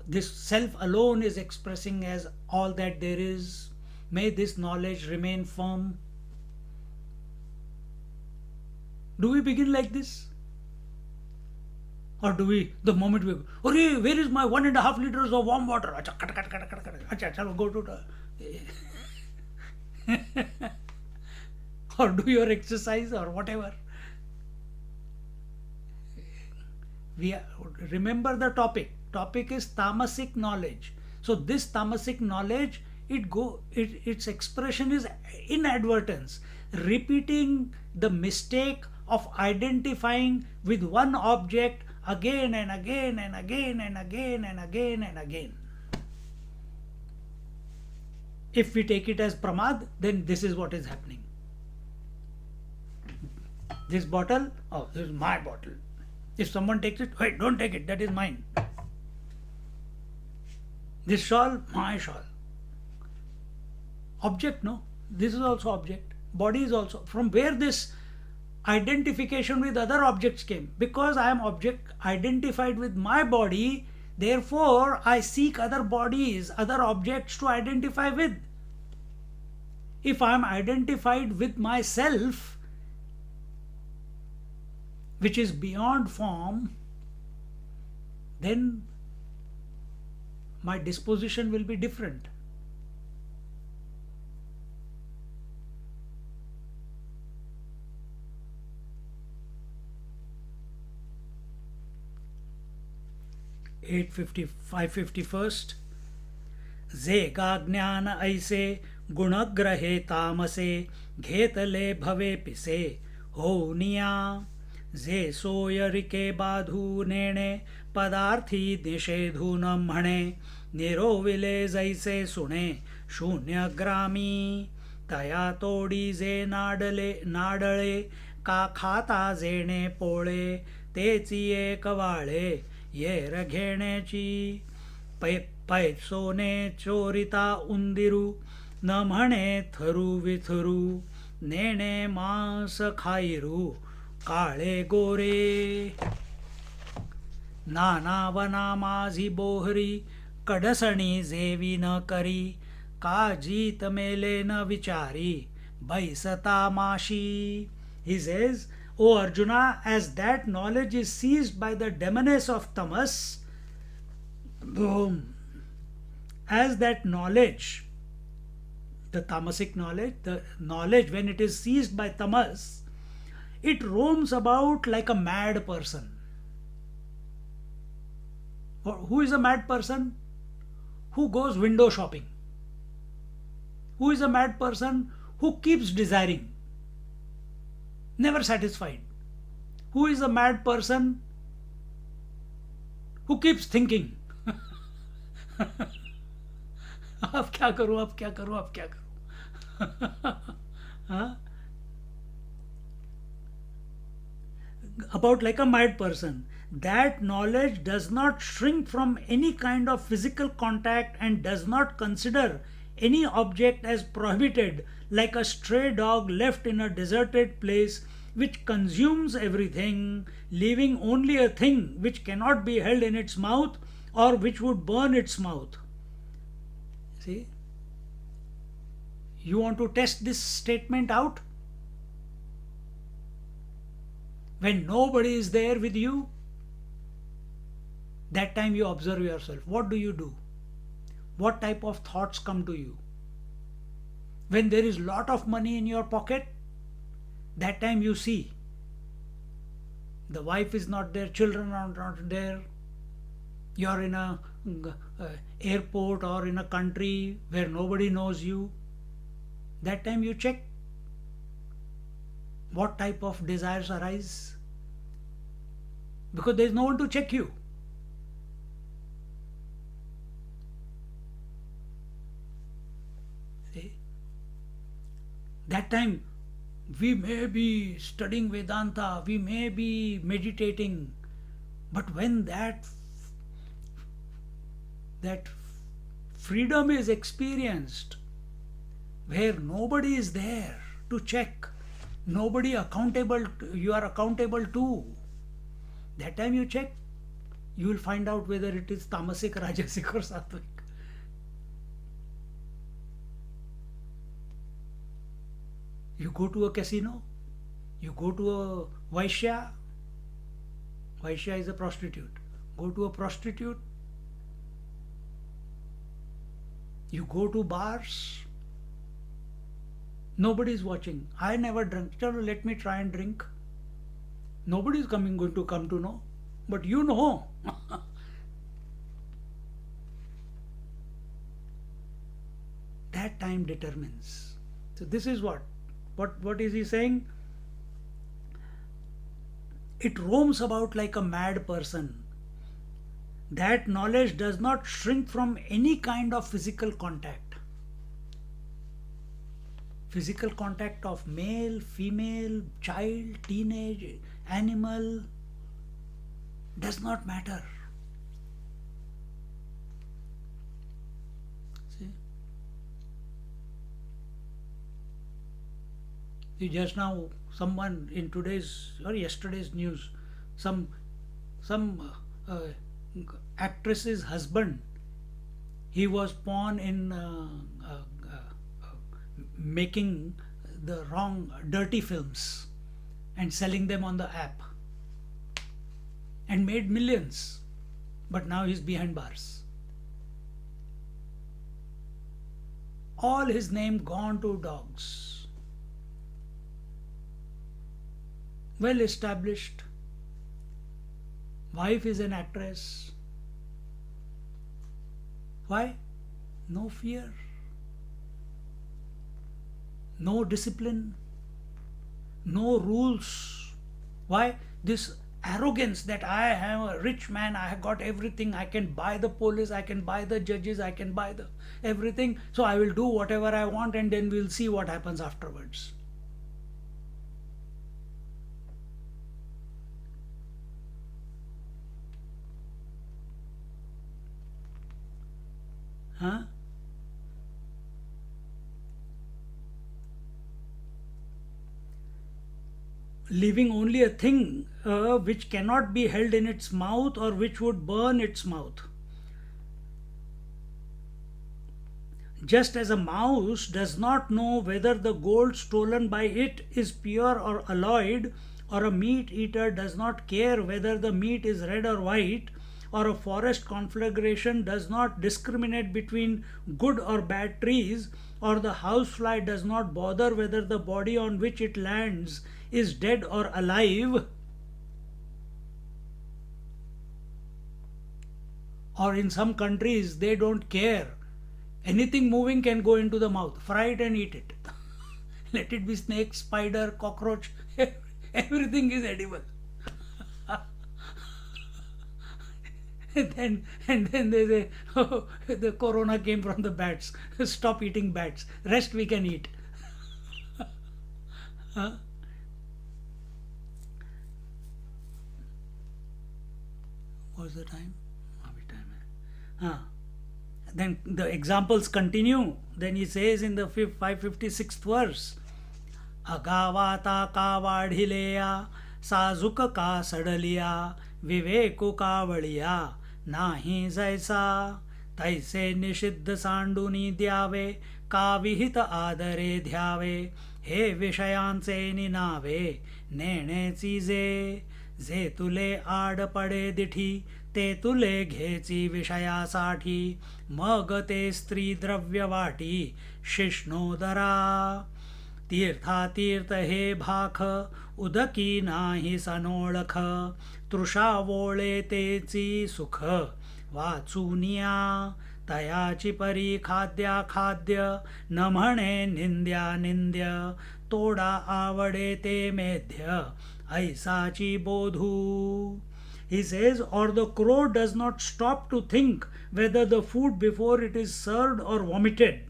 [SPEAKER 1] this self alone is expressing as all that there is. May this knowledge remain firm. Do we begin like this? Or do we, the moment we go, "Arey, where is my 1.5 liters of warm water? Acha, Acha, shall we go to the or do your exercise or whatever." Remember the topic. Topic is tamasic knowledge. So this tamasic knowledge, its expression is inadvertence, repeating the mistake of identifying with one object again and again and again and again and again and again. If we take it as pramad, then this is what is happening. This bottle, oh, this is my bottle. If someone takes it, wait, don't take it, that is mine. This shawl, my shawl. Object, no? This is also object. Body is also. From where this identification with other objects came? Because I am object identified with my body, therefore I seek other bodies, other objects to identify with. If I am identified with myself, which is beyond form, then my disposition will be different. (850) 551st. जे ज्ञान ऐसे गुणग्रहे तामसे घेतले भवे पिसे होनिया जे सोयरिके बाधू नेणे पदार्थी निषेधून म्हणे निरोविले जैसे सुणे शून्यग्रामी तया तोडी जे नाडळे का खाता जेणे पोळे तेची एक वाळे येर घेण्याची पैसोने चोरिता उंदिरू न म्हणे थरू विथरू नेणे मांस खाईरू काळे गोरे नानावना माझी बोहरी कडसणी जेवी न करी काजीत मेले न विचारी बैसता माशी. He says, O Arjuna, as that knowledge is seized by the demoness of tamas, as that knowledge, the tamasic knowledge, the knowledge when it is seized by tamas, it roams about like a mad person. Who is a mad person? Who goes window shopping? Who is a mad person? Who keeps desiring, never satisfied. Who is a mad person? Who keeps thinking, अब क्या करूं, अब क्या करूं, अब क्या करूं. हाँ? About like a mad person. That knowledge does not shrink from any kind of physical contact and does not consider any object as prohibited, like a stray dog left in a deserted place which consumes everything, leaving only a thing which cannot be held in its mouth or which would burn its mouth. See? You want to test this statement out? When nobody is there with you, that time you observe yourself. What do you do? What type of thoughts come to you? When there is lot of money in your pocket, that time you see. The wife is not there, children are not there. You are in a airport or in a country where nobody knows you. That time you check what type of desires arise, because there is no one to check you. See? That time we may be studying Vedanta, we may be meditating, but when that freedom is experienced, where nobody is there to check, nobody accountable, you are accountable to, that time you check, you will find out whether it is tamasic, rajasic or sattvic. You go to a casino, you go to a Vaishya is a prostitute. Go to a prostitute, you go to bars, nobody is watching. I never drank. Chalo, let me try and drink. Nobody is going to come to know, but you know. That time determines. So this is what is he saying? It roams about like a mad person. That knowledge does not shrink from any kind of physical contact. Physical contact of male, female, child, teenage, animal, does not matter. See? See, just now someone in today's or yesterday's news, some actress's husband, he was pawn in making the wrong dirty films and selling them on the app, and made millions. but now he's behind bars. All his name gone to dogs. Well established. Wife is an actress. Why? No fear. No discipline. No rules. Why? This arrogance that I am a rich man, I have got everything, I can buy the police, I can buy the judges, I can buy the everything, so I will do whatever I want and then we'll see what happens afterwards. Huh? Leaving only a thing which cannot be held in its mouth or which would burn its mouth. Just as a mouse does not know whether the gold stolen by it is pure or alloyed, or a meat eater does not care whether the meat is red or white, or a forest conflagration does not discriminate between good or bad trees, or the housefly does not bother whether the body on which it lands is dead or alive, or in some countries they don't care. Anything moving can go into the mouth. Fry it and eat it. Let it be snake, spider, cockroach. Everything is edible. and then they say, oh, the corona came from the bats. Stop eating bats. Rest we can eat. Huh? What's the time? Which time? Huh. Then the examples continue. Then he says in the 556th verse, Agavata ka vadhileya, sazuka ka sadaliya, viveku ka valiya, nahi jaisa, taise nishiddha sanduni dhyave, का विहित आदरे ध्यावे, हे विषयांचे निनावे, नेणे चीजे, जे तुले आड पडे दिठी, ते तुले घेची विषयासाठी, मग ते स्त्री द्रव्य वाटी, शिष्णोदरा. तीर्थातीर्थ हे भाख, उदकी नाही सनोळख, तृषावोळे तेची सुख, वाचूनिया, तयाची परी खाद्या खाद्य, न म्हणे निंद्या निंद्य, तोडा आवडे ते मेध्य, ऐसाची Bodhu. He says, or the crow does not stop to think whether the food before it is served or vomited,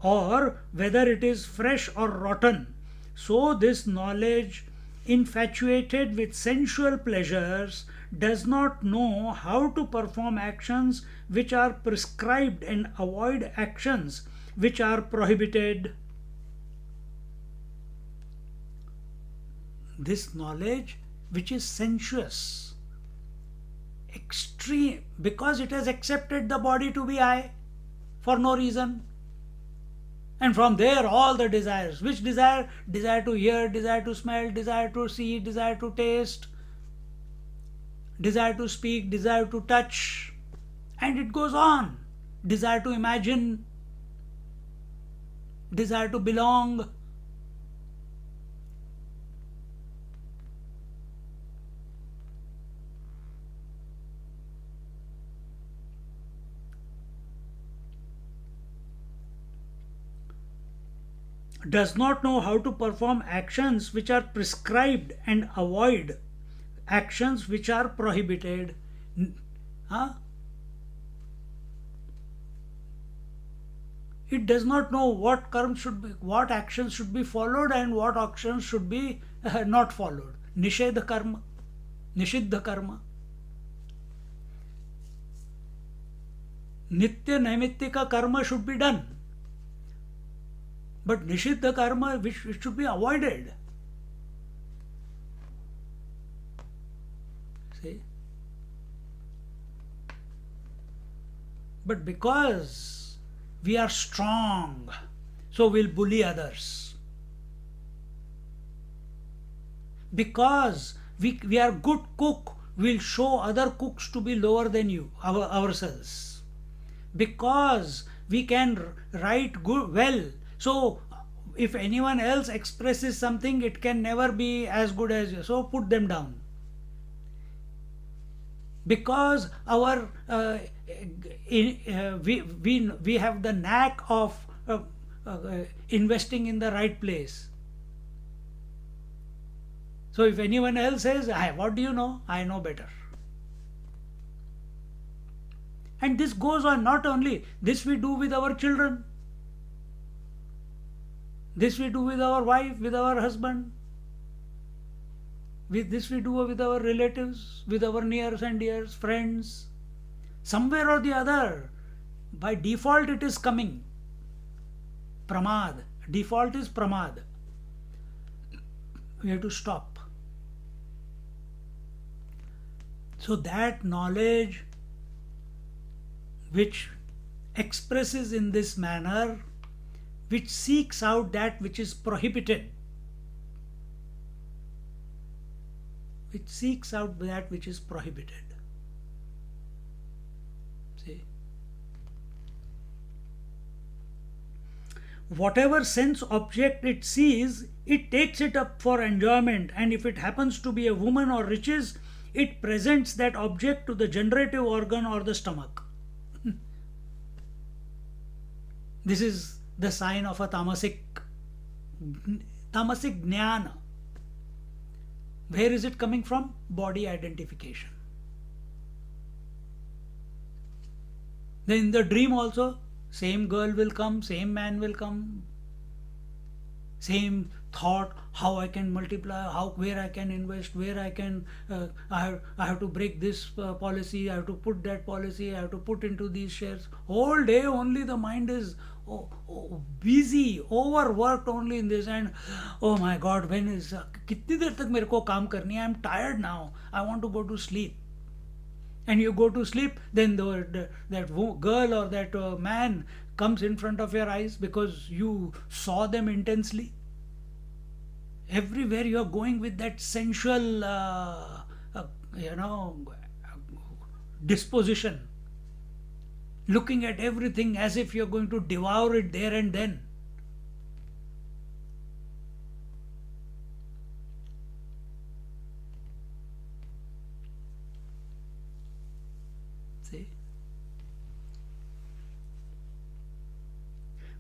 [SPEAKER 1] or whether it is fresh or rotten. So this knowledge, infatuated with sensual pleasures, does not know how to perform actions which are prescribed and avoid actions which are prohibited. This knowledge which is sensuous, extreme, because it has accepted the body to be I for no reason. And from there all the desires. Which desire? Desire to hear, desire to smell, desire to see, desire to taste, desire to speak, desire to touch. And it goes on. Desire to imagine, desire to belong. Does not know how to perform actions which are prescribed and avoid actions which are prohibited. Huh? It does not know what karma should be, what actions should be followed and what actions should be not followed. Nishedha karma, nishiddha karma. Nitya naimittika karma should be done. But nishiddha karma which should be avoided. See? But because we are strong, so we'll bully others. Because we are good cook, we'll show other cooks to be lower than ourselves, because we can write good well. So if anyone else expresses something, it can never be as good as you. So put them down, because our we have the knack of investing in the right place. So if anyone else says, "Hey, what do you know? I know better." And this goes on. Not only this, we do with our children, this we do with our wife, with our husband, with this we do with our relatives, with our nears and dears, friends. Somewhere or the other, by default it is coming. Pramad. Default is pramad. We have to stop. So that knowledge which expresses in this manner, which seeks out that which is prohibited, which seeks out that which is prohibited. See? Whatever sense object it sees, it takes it up for enjoyment, and if it happens to be a woman or riches, it presents that object to the generative organ or the stomach. This is the sign of a tamasic jnana. Where is it coming from? Body identification. Then in the dream also, same girl will come, same man will come, same thought, how I can multiply, where I can invest, where I can, I have to break this policy, I have to put that policy, I have to put into these shares. Whole day only the mind is busy, overworked only in this, and oh my God, when is कितनी देर तक मेरे को काम करनी है? I'm tired now. I want to go to sleep. And you go to sleep, then that girl or that man comes in front of your eyes because you saw them intensely. Everywhere you are going with that sensual, disposition, looking at everything as if you are going to devour it there and then. See?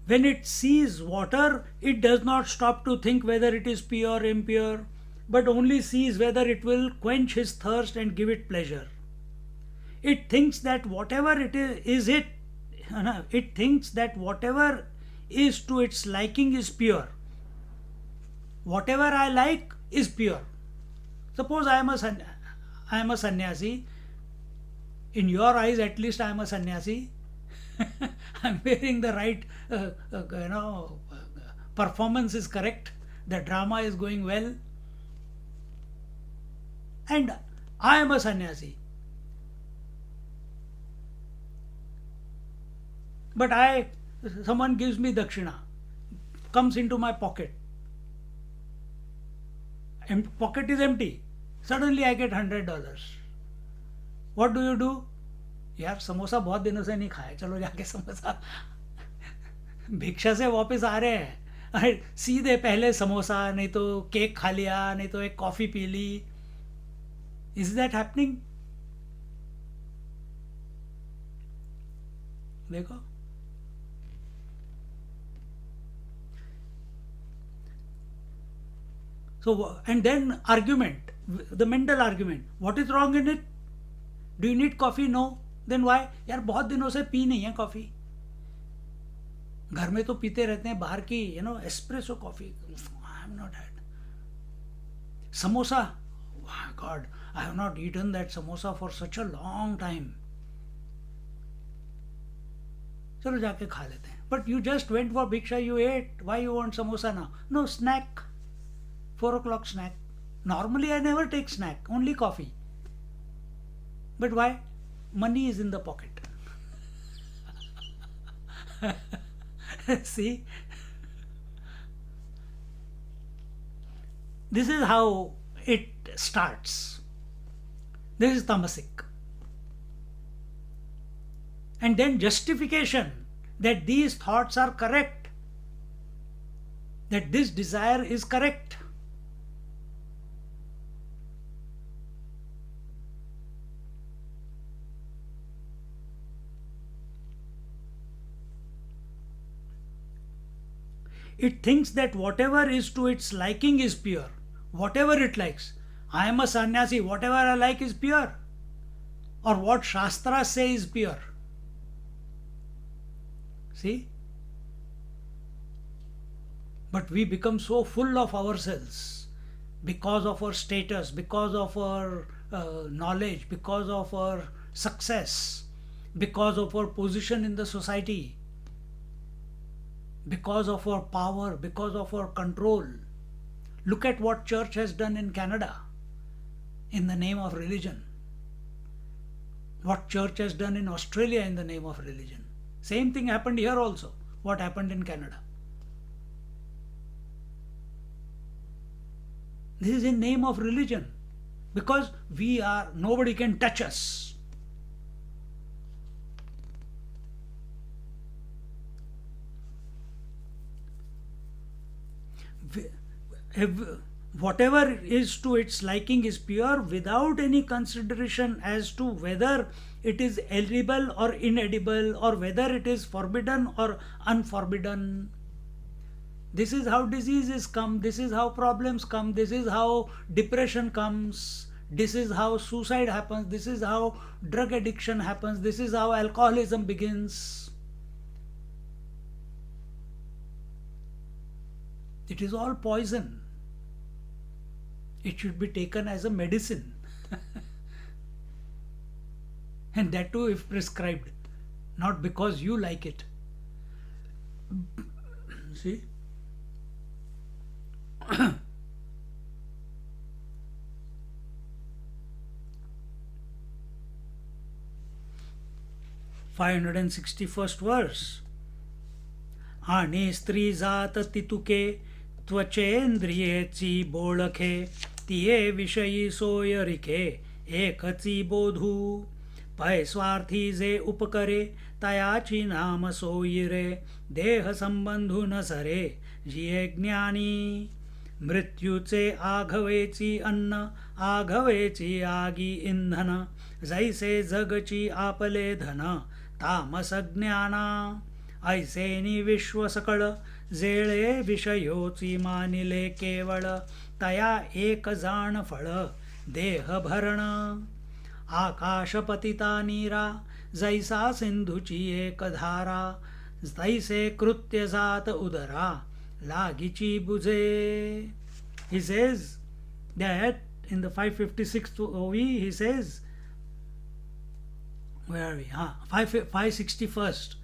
[SPEAKER 1] When it sees water, it does not stop to think whether it is pure or impure, but only sees whether it will quench his thirst and give it pleasure. It thinks that whatever it is, it thinks that whatever is to its liking is pure. Whatever I like is pure. Suppose I am a sannyasi. In your eyes, at least I am a sannyasi. I'm wearing the right, performance is correct. The drama is going well. And I am a sannyasi. But someone gives me dakshina, comes into my pocket. Pocket is empty. Suddenly I get $100. What do you do? यार समोसा बहुत दिनों से नहीं खाया, चलो जाके समोसा, भिक्षा से वापस आ रहे हैं, अरे सीधे पहले समोसा, नहीं तो केक खा लिया, नहीं तो एक कॉफी पी ली. Is that happening? देखो. So, and then argument, the mental argument. What is wrong in it? Do you need coffee? No. Then why? यार बहुत दिनों से पी नहीं है कॉफी. घर में तो पीते रहते हैं बाहर की, espresso coffee. I have not had. Samosa. Oh God, I have not eaten that samosa for such a long time. चलो जाके खा लेते हैं. But you just went for bhiksha, you ate. Why you want samosa now? No, snack. 4 o'clock snack. Normally I never take snack, only coffee. But why? Money is in the pocket. See? This is how it starts. This is tamasic. And then justification that these thoughts are correct, that this desire is correct. It thinks that whatever is to its liking is pure, whatever it likes. I am a sannyasi, whatever I like is pure, or what Shastras say is pure. See? But we become so full of ourselves because of our status, because of our knowledge, because of our success, because of our position in the society, because of our power, because of our control. Look at what church has done in Canada in the name of religion. What church has done in Australia in the name of religion. Same thing happened here also. What happened in Canada. This is in name of religion. Because nobody can touch us. Whatever is to its liking is pure without any consideration as to whether it is edible or inedible, or whether it is forbidden or unforbidden. This is how diseases come, this is how problems come, this is how depression comes, this is how suicide happens, this is how drug addiction happens, this is how alcoholism begins. It is all poison. It should be taken as a medicine. And that too if prescribed, not because you like it. See? (561st verse) आणि स्त्री जात तितुके त्वचेंद्रियेची बोळखे तिये विषयी सोयरिखे एकची बोधू पै स्वार्थी जे उपकरे तयाची नाम सोयिरे देह संबंधू न सरे जिये ज्ञानी मृत्यूचे आघवेची अन्न आघवेची आगी इंधन जैसे जगची आपले धन तामस ज्ञाना ऐसेनी विश्व सकळ जेळे विषयोची मानिले केवळ तया एक जाण फळ देह भरण आकाश पतिता नीरा जैसा सिंधूची एक धारा तैसे कृत्य जात उदरा लागिची बुझे. He says that in the 556th OV he says, where are we? 561st.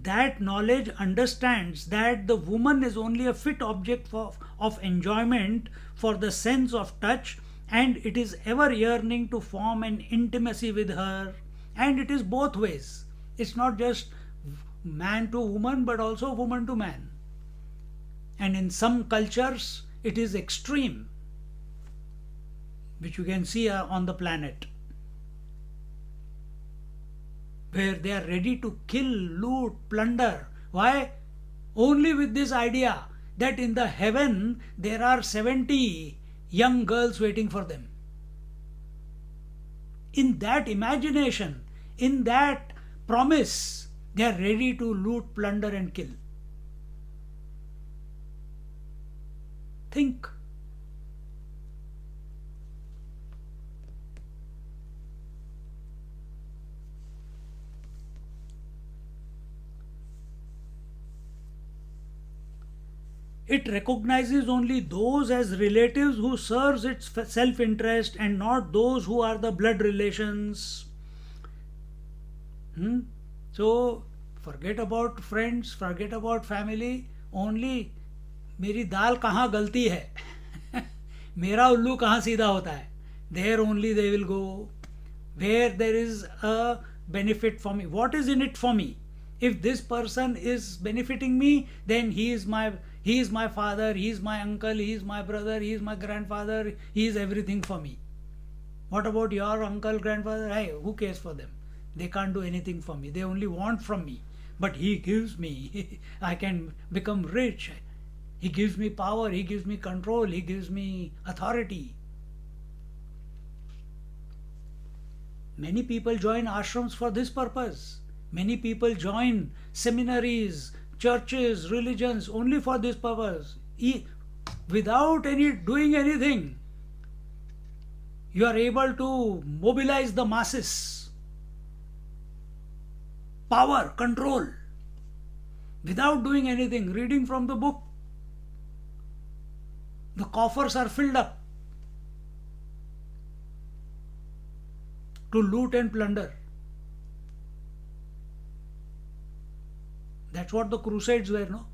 [SPEAKER 1] That knowledge understands that the woman is only a fit object of enjoyment for the sense of touch, and it is ever yearning to form an intimacy with her. And it is both ways. It's not just man to woman, but also woman to man. And in some cultures, it is extreme, which you can see on the planet, where they are ready to kill, loot, plunder. Why? Only with this idea that in the heaven there are 70 young girls waiting for them. In that imagination, in that promise, they are ready to loot, plunder and kill. Think. It recognizes only those as relatives who serves its self-interest and not those who are the blood relations. So, forget about friends, forget about family, only मेरी दाल कहाँ गलती है मेरा उल्लू कहाँ सीधा होता है. There only they will go. Where there is a benefit for me. What is in it for me? If this person is benefiting me, then he is my father, he is my uncle, he is my brother, he is my grandfather, he is everything for me. What about your uncle, grandfather? Hey, who cares for them? They can't do anything for me. They only want from me. But he gives me. I can become rich. He gives me power. He gives me control. He gives me authority. Many people join ashrams for this purpose. Many people join seminaries, churches, religions only for this purpose. Without any doing anything, you are able to mobilize the masses. Power, control. Without doing anything, reading from the book. The coffers are filled up to loot and plunder. That's what the Crusades were, no?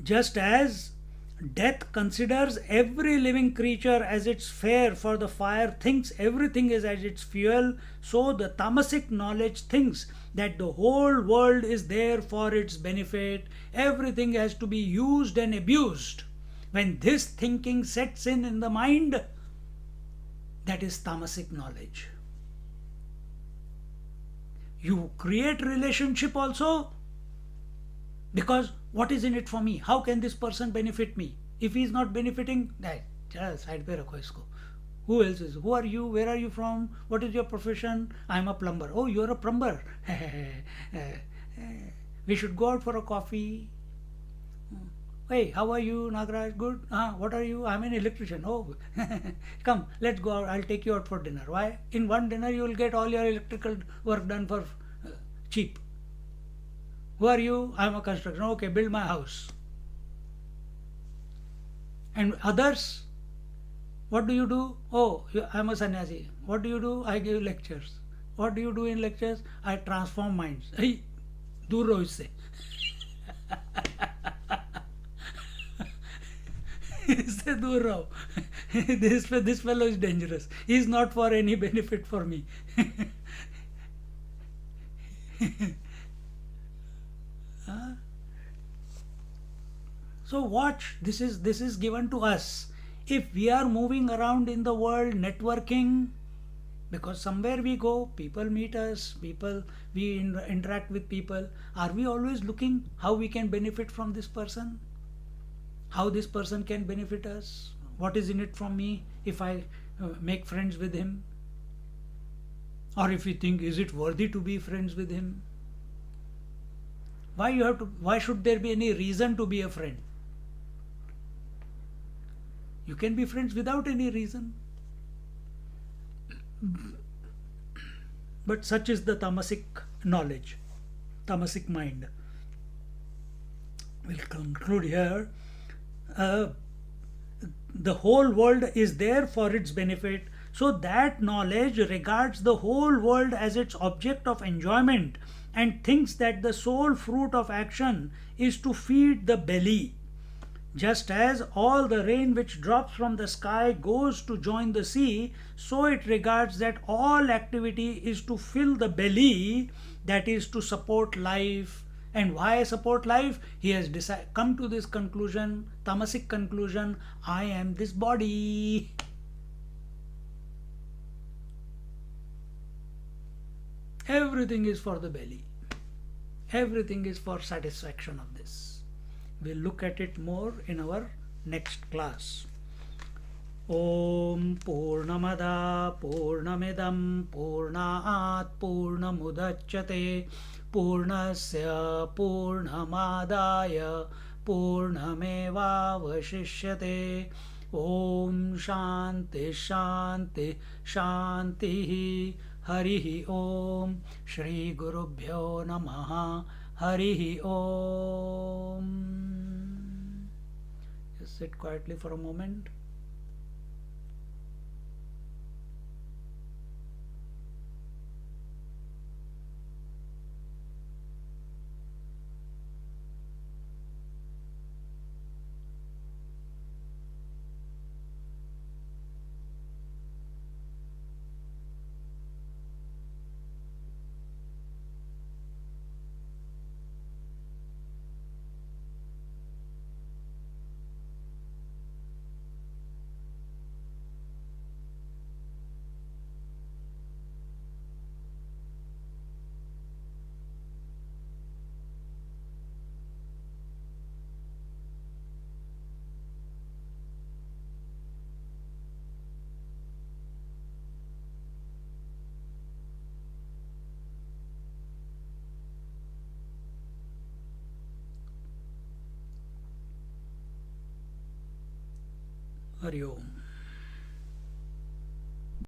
[SPEAKER 1] Just as death considers every living creature as its fare for the fire, thinks everything is as its fuel, so the tamasic knowledge thinks that the whole world is there for its benefit. Everything has to be used and abused. When this thinking sets in the mind, that is tamasic knowledge. You create relationship also, because what is in it for me? How can this person benefit me? If he is not benefiting, side pe rakho isko. Who else is? Who are you? Where are you from? What is your profession? I am a plumber. Oh, you are a plumber. We should go out for a coffee. Hey, how are you, Nagaraj? Good. What are you? I'm an electrician. Oh, come, let's go out. I'll take you out for dinner. Why? In one dinner, you will get all your electrical work done for cheap. Who are you? I'm a construction. Okay, build my house. And others, what do you do? Oh, I'm a sannyasi. What do you do? I give lectures. What do you do in lectures? I transform minds. Hey, दूर रहो इससे. इससे दूर रहो. This fellow is dangerous. He is not for any benefit for me. So watch, this is given to us. If we are moving around in the world networking, because somewhere we go, people meet us, we interact with people, are we always looking how we can benefit from this person? How this person can benefit us? What is in it from me if I make friends with him? Or if we think, is it worthy to be friends with him? Why should there be any reason to be a friend? You can be friends without any reason. But such is the tamasic knowledge, tamasic mind. We'll conclude here. The whole world is there for its benefit, so that knowledge regards the whole world as its object of enjoyment and thinks that the sole fruit of action is to feed the belly. Just as all the rain which drops from the sky goes to join the sea, so it regards that all activity is to fill the belly, that is to support life. And why support life? He has come to this conclusion, tamasic conclusion, I am this body. Everything is for the belly. Everything is for satisfaction of this. We'll look at it more in our next class. Om Purnamada Purnamidam Purnaat Purnamudachyate Purnasya Purnamadaya Purnameva Vashishyate. Om Shanti Shanti Shanti. Harihi Om. Shri Gurubhyo Namaha. Harihi Om. Just sit quietly for a moment. Hari Om.